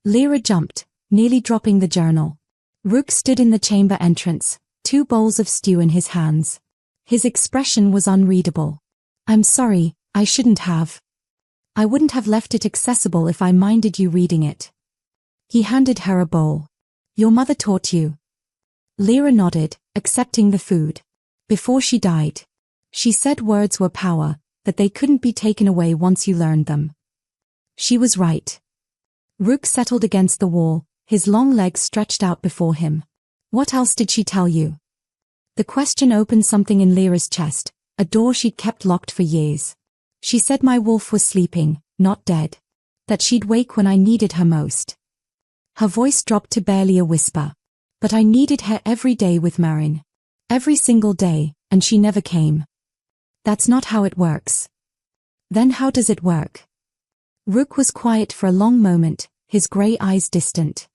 Lira jumped, nearly dropping the journal. Rook stood in the chamber entrance, 2 bowls of stew in his hands. His expression was unreadable. I'm sorry, I shouldn't have. I wouldn't have left it accessible if I minded you reading it. He handed her a bowl. Your mother taught you. Lira nodded, accepting the food. Before she died. She said words were power, that they couldn't be taken away once you learned them. She was right. Rook settled against the wall, his long legs stretched out before him. What else did she tell you? The question opened something in Lira's chest, a door she'd kept locked for years. She said my wolf was sleeping, not dead. That she'd wake when I needed her most. Her voice dropped to barely a whisper. But I needed her every day with Marin. Every single day, and she never came. That's not how it works. Then how does it work? Rook was quiet for a long moment, his grey eyes distant.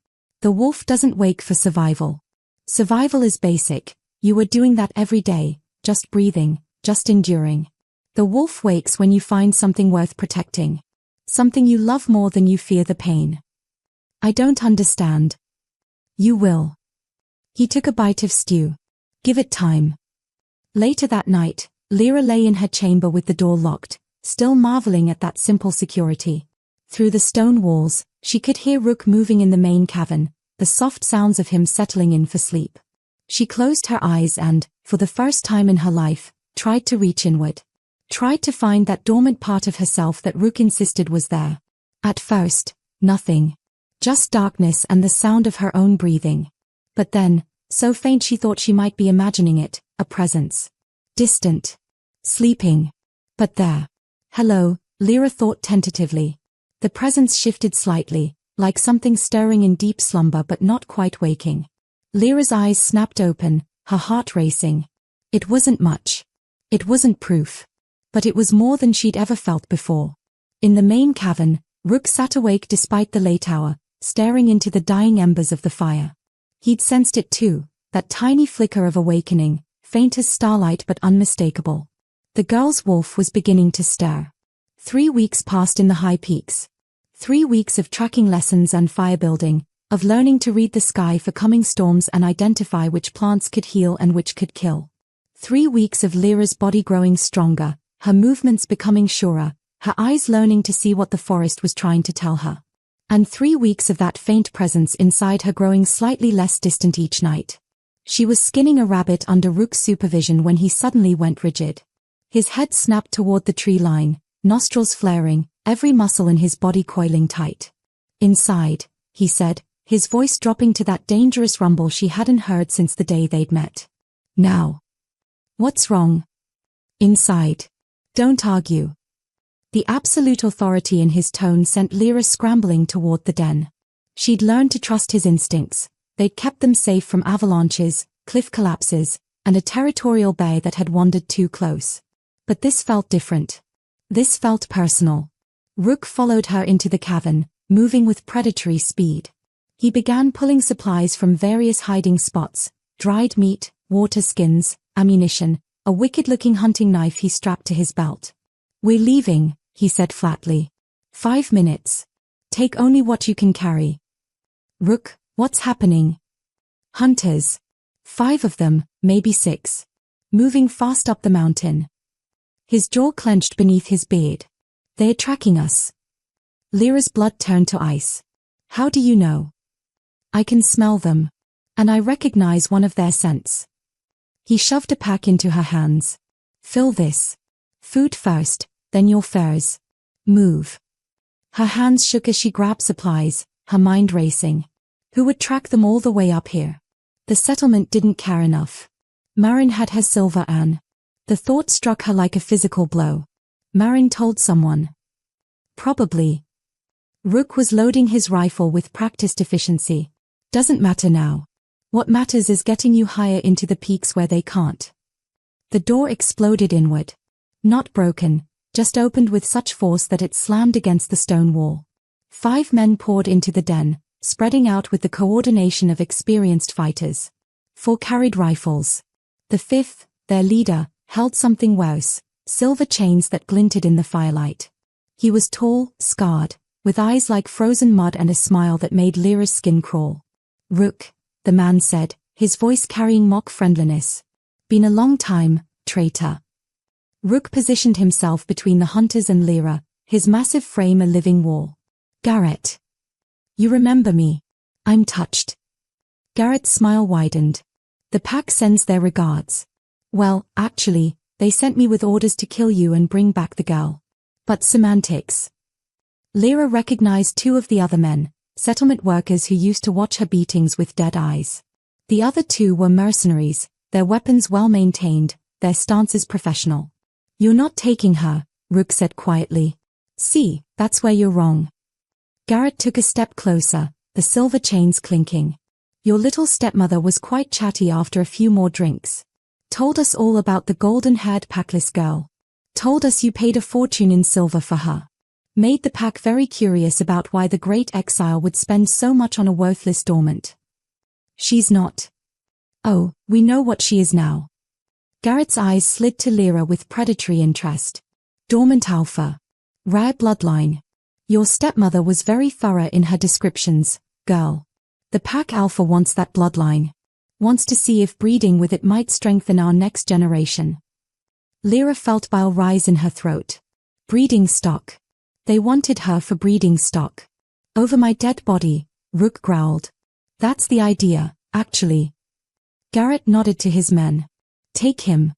The wolf doesn't wake for survival. Survival is basic. You are doing that every day, just breathing, just enduring. The wolf wakes when you find something worth protecting. Something you love more than you fear the pain. I don't understand. You will. He took a bite of stew. Give it time. Later that night, Lira lay in her chamber with the door locked, still marveling at that simple security. Through the stone walls, she could hear Rook moving in the main cavern, the soft sounds of him settling in for sleep. She closed her eyes and, for the first time in her life, tried to reach inward. Tried to find that dormant part of herself that Rook insisted was there. At first, nothing. Just darkness and the sound of her own breathing. But then, so faint she thought she might be imagining it, a presence. Distant. Sleeping. But there. Hello, Lira thought tentatively. The presence shifted slightly, like something stirring in deep slumber but not quite waking. Lira's eyes snapped open, her heart racing. It wasn't much. It wasn't proof. But it was more than she'd ever felt before. In the main cavern, Rook sat awake despite the late hour, staring into the dying embers of the fire. He'd sensed it too, that tiny flicker of awakening, faint as starlight but unmistakable. The girl's wolf was beginning to stir. 3 weeks passed in the high peaks. 3 weeks of tracking lessons and fire building, of learning to read the sky for coming storms and identify which plants could heal and which could kill. 3 weeks of Lyra's body growing stronger, her movements becoming surer, her eyes learning to see what the forest was trying to tell her. And 3 weeks of that faint presence inside her growing slightly less distant each night. She was skinning a rabbit under Rook's supervision when he suddenly went rigid. His head snapped toward the tree line, nostrils flaring, every muscle in his body coiling tight. Inside, he said, his voice dropping to that dangerous rumble she hadn't heard since the day they'd met. Now. What's wrong? Inside. Don't argue. The absolute authority in his tone sent Lira scrambling toward the den. She'd learned to trust his instincts. They'd kept them safe from avalanches, cliff collapses, and a territorial bear that had wandered too close. But this felt different. This felt personal. Rook followed her into the cavern, moving with predatory speed. He began pulling supplies from various hiding spots, dried meat, water skins, ammunition, a wicked-looking hunting knife he strapped to his belt. We're leaving, he said flatly. 5 minutes. Take only what you can carry. Rook, what's happening? Hunters. 5 of them, maybe 6. Moving fast up the mountain. His jaw clenched beneath his beard. They're tracking us. Lyra's blood turned to ice. How do you know? I can smell them. And I recognize one of their scents. He shoved a pack into her hands. Fill this. Food first, then your furs. Move. Her hands shook as she grabbed supplies, her mind racing. Who would track them all the way up here? The settlement didn't care enough. Marin had her silver Anne. The thought struck her like a physical blow. Marin told someone. Probably. Rook was loading his rifle with practiced efficiency. Doesn't matter now. What matters is getting you higher into the peaks where they can't. The door exploded inward. Not broken, just opened with such force that it slammed against the stone wall. 5 men poured into the den, spreading out with the coordination of experienced fighters. 4 carried rifles. The 5th, their leader, held something worse, silver chains that glinted in the firelight. He was tall, scarred, with eyes like frozen mud and a smile that made Lyra's skin crawl. Rook, the man said, his voice carrying mock friendliness. Been a long time, traitor. Rook positioned himself between the hunters and Lira, his massive frame a living wall. Garrett. You remember me. I'm touched. Garrett's smile widened. The pack sends their regards. Well, actually, they sent me with orders to kill you and bring back the girl. But semantics. Lira recognized 2 of the other men, settlement workers who used to watch her beatings with dead eyes. The other 2 were mercenaries, their weapons well maintained, their stances professional. You're not taking her, Rook said quietly. See, that's where you're wrong. Garrett took a step closer, the silver chains clinking. Your little stepmother was quite chatty after a few more drinks. Told us all about the golden-haired packless girl. Told us you paid a fortune in silver for her. made the pack very curious about why the great exile would spend so much on a worthless dormant. She's not. Oh, we know what she is now. Garrett's eyes slid to Lira with predatory interest. Dormant alpha. Rare bloodline. Your stepmother was very thorough in her descriptions, girl. The pack alpha wants that bloodline. Wants to see if breeding with it might strengthen our next generation. Lira felt bile rise in her throat. Breeding stock. They wanted her for breeding stock. Over my dead body, Rook growled. That's the idea, actually. Garrett nodded to his men. Take him.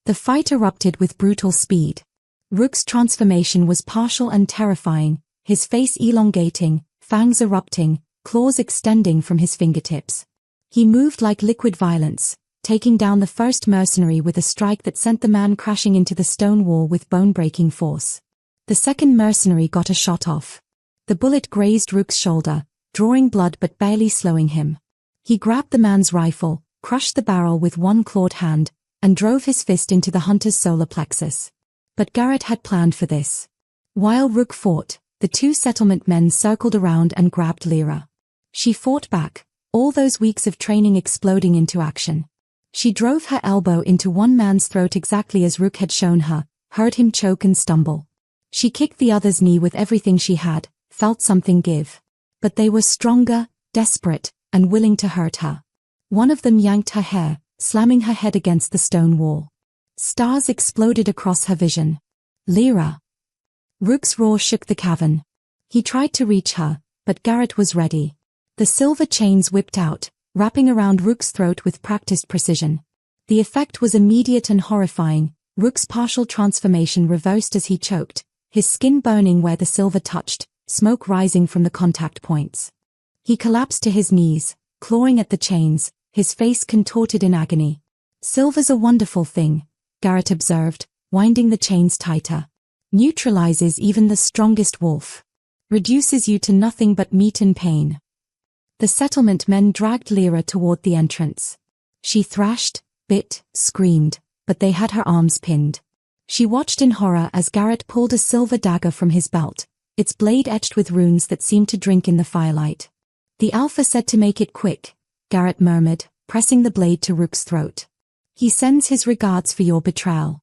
The fight erupted with brutal speed. Rook's transformation was partial and terrifying, his face elongating, fangs erupting, claws extending from his fingertips. He moved like liquid violence, taking down the first mercenary with a strike that sent the man crashing into the stone wall with bone-breaking force. The second mercenary got a shot off. The bullet grazed Rook's shoulder, drawing blood but barely slowing him. He grabbed the man's rifle, crushed the barrel with one clawed hand, and drove his fist into the hunter's solar plexus. But Garrett had planned for this. While Rook fought, the two settlement men circled around and grabbed Lira. She fought back, all those weeks of training exploding into action. She drove her elbow into one man's throat exactly as Rook had shown her, heard him choke and stumble. She kicked the other's knee with everything she had, felt something give. But they were stronger, desperate, and willing to hurt her. One of them yanked her hair, slamming her head against the stone wall. Stars exploded across her vision. Lira. Rook's roar shook the cavern. He tried to reach her, but Garrett was ready. The silver chains whipped out, wrapping around Rook's throat with practiced precision. The effect was immediate and horrifying. Rook's partial transformation reversed as he choked, his skin burning where the silver touched, smoke rising from the contact points. He collapsed to his knees, clawing at the chains, his face contorted in agony. Silver's a wonderful thing, Garrett observed, winding the chains tighter. Neutralizes even the strongest wolf. Reduces you to nothing but meat and pain. The settlement men dragged Lira toward the entrance. She thrashed, bit, screamed, but they had her arms pinned. She watched in horror as Garrett pulled a silver dagger from his belt, its blade etched with runes that seemed to drink in the firelight. The Alpha said to make it quick, Garrett murmured, pressing the blade to Rook's throat. He sends his regards for your betrayal.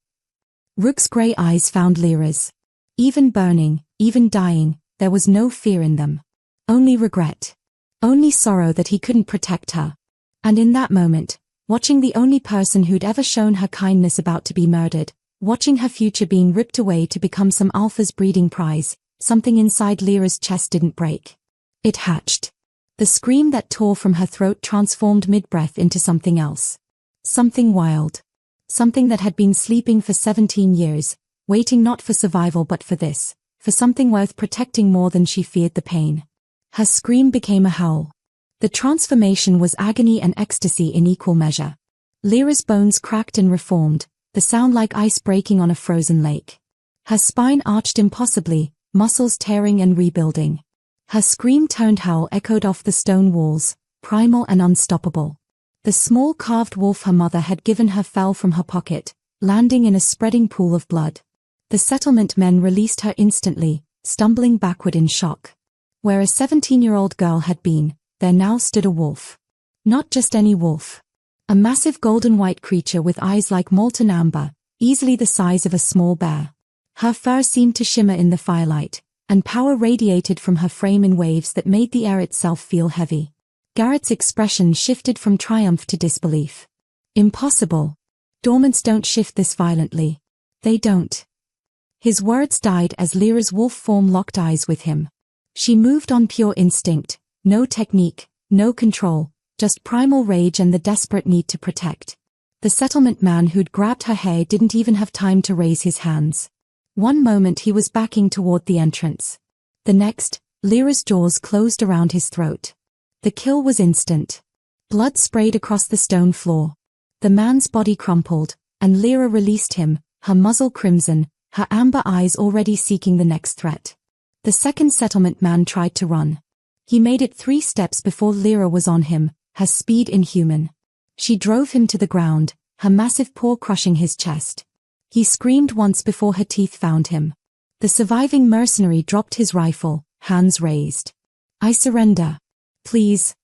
Rook's grey eyes found Lira's. Even burning, even dying, there was no fear in them. Only regret. Only sorrow that he couldn't protect her. And in that moment, watching the only person who'd ever shown her kindness about to be murdered, watching her future being ripped away to become some Alpha's breeding prize, something inside Lira's chest didn't break. It hatched. The scream that tore from her throat transformed mid-breath into something else. Something wild. Something that had been sleeping for 17 years, waiting not for survival but for this, for something worth protecting more than she feared the pain. Her scream became a howl. The transformation was agony and ecstasy in equal measure. Lira's bones cracked and reformed, the sound like ice breaking on a frozen lake. Her spine arched impossibly, muscles tearing and rebuilding. Her scream-toned howl echoed off the stone walls, primal and unstoppable. The small carved wolf her mother had given her fell from her pocket, landing in a spreading pool of blood. The settlement men released her instantly, stumbling backward in shock. Where a 17-year-old girl had been, there now stood a wolf. Not just any wolf. A massive golden-white creature with eyes like molten amber, easily the size of a small bear. Her fur seemed to shimmer in the firelight, and power radiated from her frame in waves that made the air itself feel heavy. Garrett's expression shifted from triumph to disbelief. Impossible. Dormants don't shift this violently. They don't. His words died as Lira's wolf form locked eyes with him. She moved on pure instinct, no technique, no control, just primal rage and the desperate need to protect. The settlement man who'd grabbed her hair didn't even have time to raise his hands. One moment he was backing toward the entrance. The next, Lira's jaws closed around his throat. The kill was instant. Blood sprayed across the stone floor. The man's body crumpled, and Lira released him, her muzzle crimson, her amber eyes already seeking the next threat. The second settlement man tried to run. He made it 3 steps before Lira was on him, her speed inhuman. She drove him to the ground, her massive paw crushing his chest. He screamed once before her teeth found him. The surviving mercenary dropped his rifle, hands raised. I surrender. Please,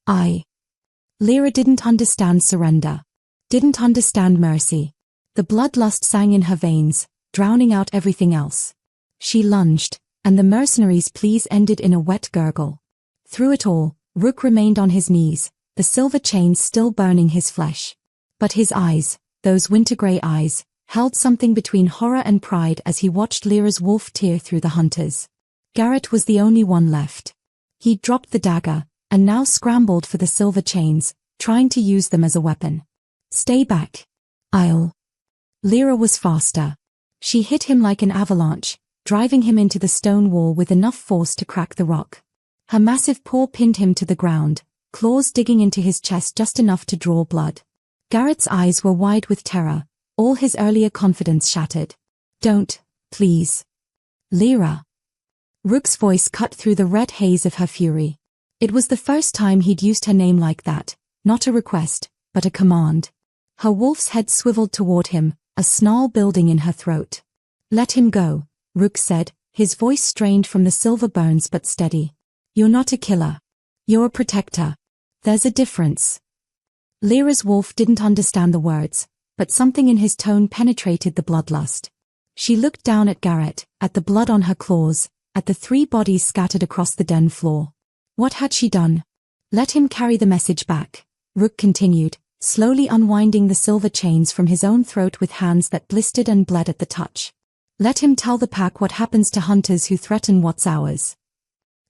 Lira didn't understand surrender. Didn't understand mercy. The bloodlust sang in her veins, drowning out everything else. She lunged, and the mercenary's pleas ended in a wet gurgle. Through it all, Rook remained on his knees, the silver chains still burning his flesh. But his eyes, those winter-grey eyes, held something between horror and pride as he watched Lyra's wolf tear through the hunters. Garrett was the only one left. He'd dropped the dagger, and now scrambled for the silver chains, trying to use them as a weapon. Stay back. Lira was faster. She hit him like an avalanche, driving him into the stone wall with enough force to crack the rock. Her massive paw pinned him to the ground, claws digging into his chest just enough to draw blood. Garrett's eyes were wide with terror, all his earlier confidence shattered. Don't, please. Lira. Rook's voice cut through the red haze of her fury. It was the first time he'd used her name like that, not a request, but a command. Her wolf's head swiveled toward him, a snarl building in her throat. Let him go, Rook said, his voice strained from the silver bones but steady. You're not a killer. You're a protector. There's a difference. Lyra's wolf didn't understand the words, but something in his tone penetrated the bloodlust. She looked down at Garrett, at the blood on her claws, at the 3 bodies scattered across the den floor. What had she done? Let him carry the message back, Rook continued, slowly unwinding the silver chains from his own throat with hands that blistered and bled at the touch. Let him tell the pack what happens to hunters who threaten what's ours.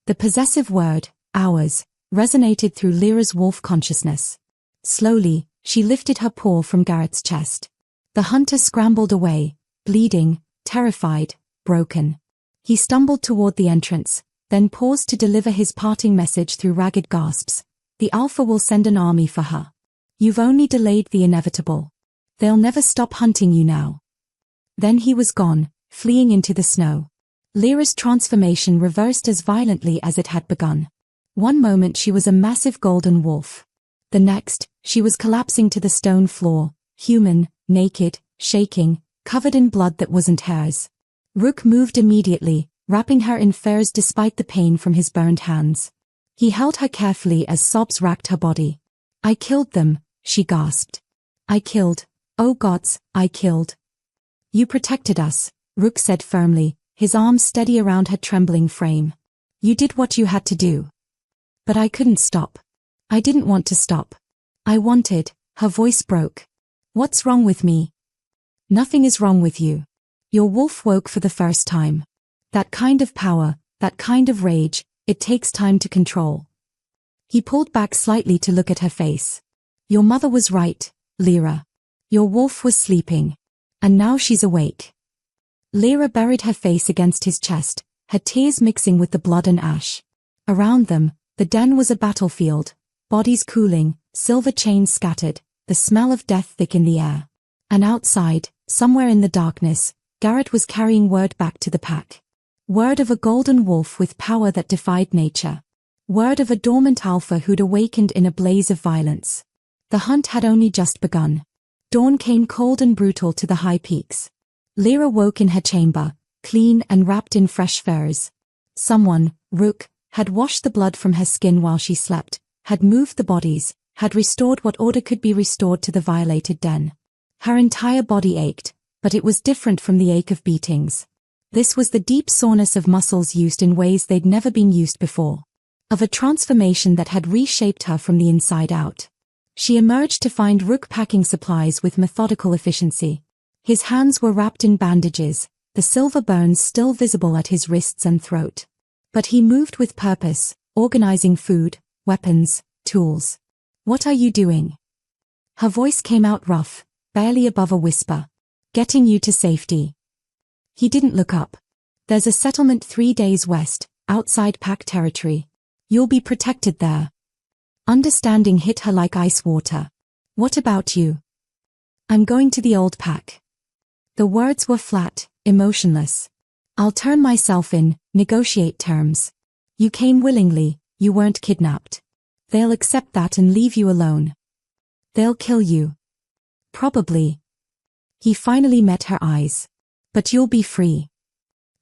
The possessive word, ours, resonated through Lyra's wolf consciousness. Slowly, she lifted her paw from Garrett's chest. The hunter scrambled away, bleeding, terrified, broken. He stumbled toward the entrance, then paused to deliver his parting message through ragged gasps. The Alpha will send an army for her. You've only delayed the inevitable. They'll never stop hunting you now. Then he was gone, fleeing into the snow. Lyra's transformation reversed as violently as it had begun. One moment she was a massive golden wolf. The next, she was collapsing to the stone floor, human, naked, shaking, covered in blood that wasn't hers. Rook moved immediately, wrapping her in furs despite the pain from his burned hands. He held her carefully as sobs racked her body. I killed them, she gasped. I killed. Oh gods, I killed. You protected us, Rook said firmly, his arms steady around her trembling frame. You did what you had to do. But I couldn't stop. I didn't want to stop. I wanted, her voice broke. What's wrong with me? Nothing is wrong with you. Your wolf woke for the first time. That kind of power, that kind of rage, it takes time to control. He pulled back slightly to look at her face. Your mother was right, Lira. Your wolf was sleeping. And now she's awake. Lira buried her face against his chest, her tears mixing with the blood and ash. Around them, the den was a battlefield, bodies cooling, silver chains scattered, the smell of death thick in the air. And outside, somewhere in the darkness, Garrett was carrying word back to the pack. Word of a golden wolf with power that defied nature. Word of a dormant alpha who'd awakened in a blaze of violence. The hunt had only just begun. Dawn came cold and brutal to the high peaks. Lira woke in her chamber, clean and wrapped in fresh furs. Someone, Rook, had washed the blood from her skin while she slept, had moved the bodies, had restored what order could be restored to the violated den. Her entire body ached, but it was different from the ache of beatings. This was the deep soreness of muscles used in ways they'd never been used before. Of a transformation that had reshaped her from the inside out. She emerged to find Rook packing supplies with methodical efficiency. His hands were wrapped in bandages, the silver burns still visible at his wrists and throat. But he moved with purpose, organizing food, weapons, tools. What are you doing? Her voice came out rough, barely above a whisper. Getting you to safety. He didn't look up. There's a settlement 3 days west, outside pack territory. You'll be protected there. Understanding hit her like ice water. What about you? I'm going to the old pack. The words were flat, emotionless. I'll turn myself in, negotiate terms. You came willingly, you weren't kidnapped. They'll accept that and leave you alone. They'll kill you. Probably. He finally met her eyes. But you'll be free.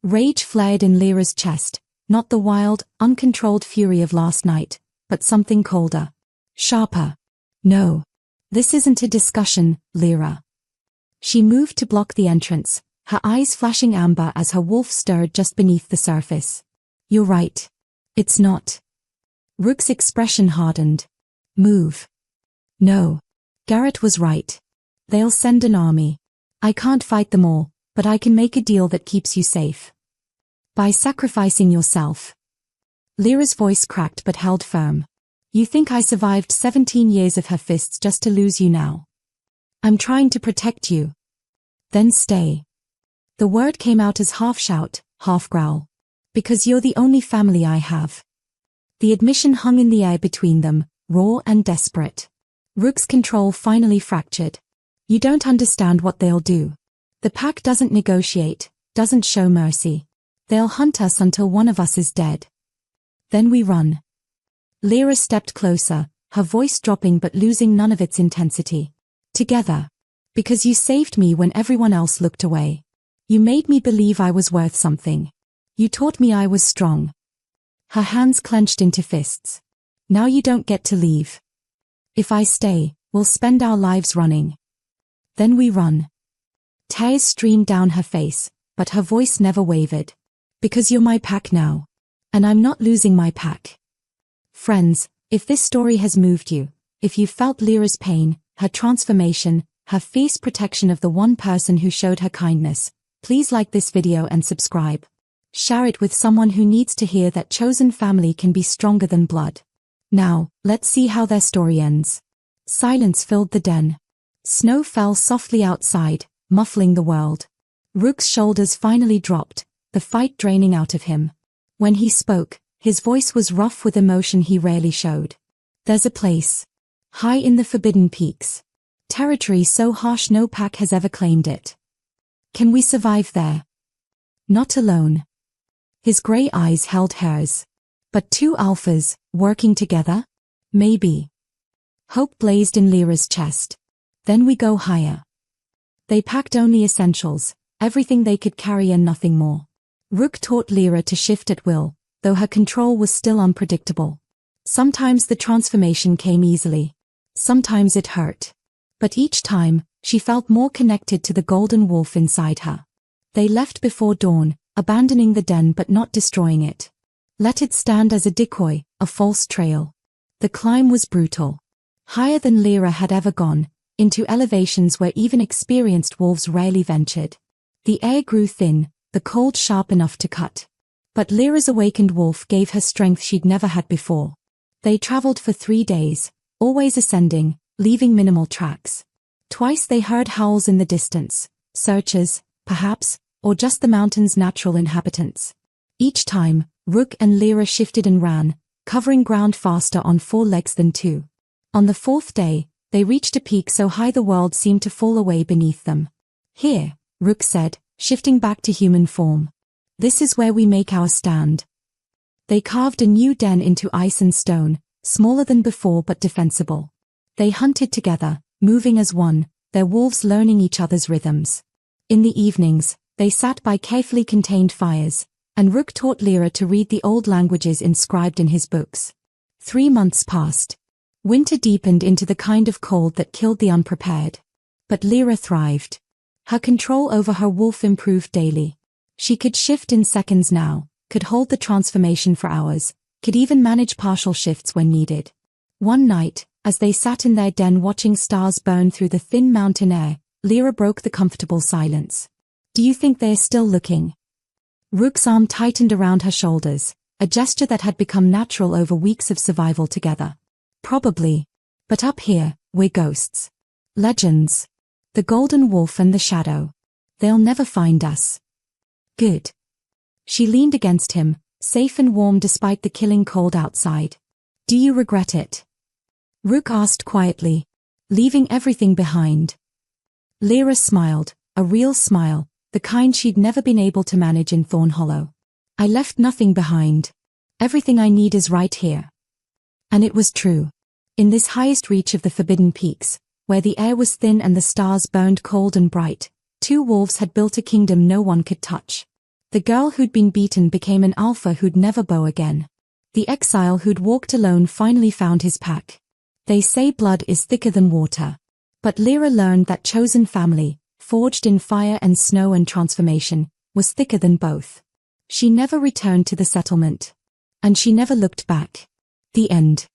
Rage flared in Lyra's chest, not the wild, uncontrolled fury of last night, but something colder. Sharper. No. This isn't a discussion, Lira. She moved to block the entrance, her eyes flashing amber as her wolf stirred just beneath the surface. You're right. It's not. Rook's expression hardened. Move. No. Garrett was right. They'll send an army. I can't fight them all, but I can make a deal that keeps you safe. By sacrificing yourself. Lyra's voice cracked but held firm. You think I survived 17 years of her fists just to lose you now? I'm trying to protect you. Then stay. The word came out as half shout, half growl. Because you're the only family I have. The admission hung in the air between them, raw and desperate. Rook's control finally fractured. You don't understand what they'll do. The pack doesn't negotiate, doesn't show mercy. They'll hunt us until one of us is dead. Then we run. Lira stepped closer, her voice dropping but losing none of its intensity. Together. Because you saved me when everyone else looked away. You made me believe I was worth something. You taught me I was strong. Her hands clenched into fists. Now you don't get to leave. If I stay, we'll spend our lives running. Then we run. Tears streamed down her face, but her voice never wavered. Because you're my pack now. And I'm not losing my pack. Friends, if this story has moved you, if you felt Lyra's pain, her transformation, her fierce protection of the one person who showed her kindness, please like this video and subscribe. Share it with someone who needs to hear that chosen family can be stronger than blood. Now, let's see how their story ends. Silence filled the den. Snow fell softly outside, muffling the world. Rook's shoulders finally dropped, the fight draining out of him. When he spoke, his voice was rough with emotion he rarely showed. There's a place. High in the Forbidden Peaks. Territory so harsh no pack has ever claimed it. Can we survive there? Not alone. His grey eyes held hers. But two alphas, working together? Maybe. Hope blazed in Lyra's chest. Then we go higher. They packed only essentials, everything they could carry and nothing more. Rook taught Lira to shift at will, though her control was still unpredictable. Sometimes the transformation came easily. Sometimes it hurt. But each time, she felt more connected to the golden wolf inside her. They left before dawn, abandoning the den but not destroying it. Let it stand as a decoy, a false trail. The climb was brutal. Higher than Lira had ever gone, into elevations where even experienced wolves rarely ventured. The air grew thin, the cold sharp enough to cut. But Lyra's awakened wolf gave her strength she'd never had before. They traveled for 3 days, always ascending, leaving minimal tracks. Twice they heard howls in the distance, searchers, perhaps, or just the mountain's natural inhabitants. Each time, Rook and Lira shifted and ran, covering ground faster on 4 legs than 2. On the 4th day, they reached a peak so high the world seemed to fall away beneath them. Here, Rook said, shifting back to human form. This is where we make our stand. They carved a new den into ice and stone, smaller than before but defensible. They hunted together, moving as one, their wolves learning each other's rhythms. In the evenings, they sat by carefully contained fires, and Rook taught Lira to read the old languages inscribed in his books. 3 months passed. Winter deepened into the kind of cold that killed the unprepared. But Lira thrived. Her control over her wolf improved daily. She could shift in seconds now, could hold the transformation for hours, could even manage partial shifts when needed. One night, as they sat in their den watching stars burn through the thin mountain air, Lira broke the comfortable silence. Do you think they're still looking? Rook's arm tightened around her shoulders, a gesture that had become natural over weeks of survival together. Probably. But up here, we're ghosts. Legends. The golden wolf and the shadow. They'll never find us. Good. She leaned against him, safe and warm despite the killing cold outside. Do you regret it? Rook asked quietly, leaving everything behind. Lira smiled, a real smile, the kind she'd never been able to manage in Thorn Hollow. I left nothing behind. Everything I need is right here. And it was true. In this highest reach of the Forbidden Peaks, where the air was thin and the stars burned cold and bright, 2 wolves had built a kingdom no one could touch. The girl who'd been beaten became an alpha who'd never bow again. The exile who'd walked alone finally found his pack. They say blood is thicker than water. But Lira learned that chosen family, forged in fire and snow and transformation, was thicker than both. She never returned to the settlement. And she never looked back. The end.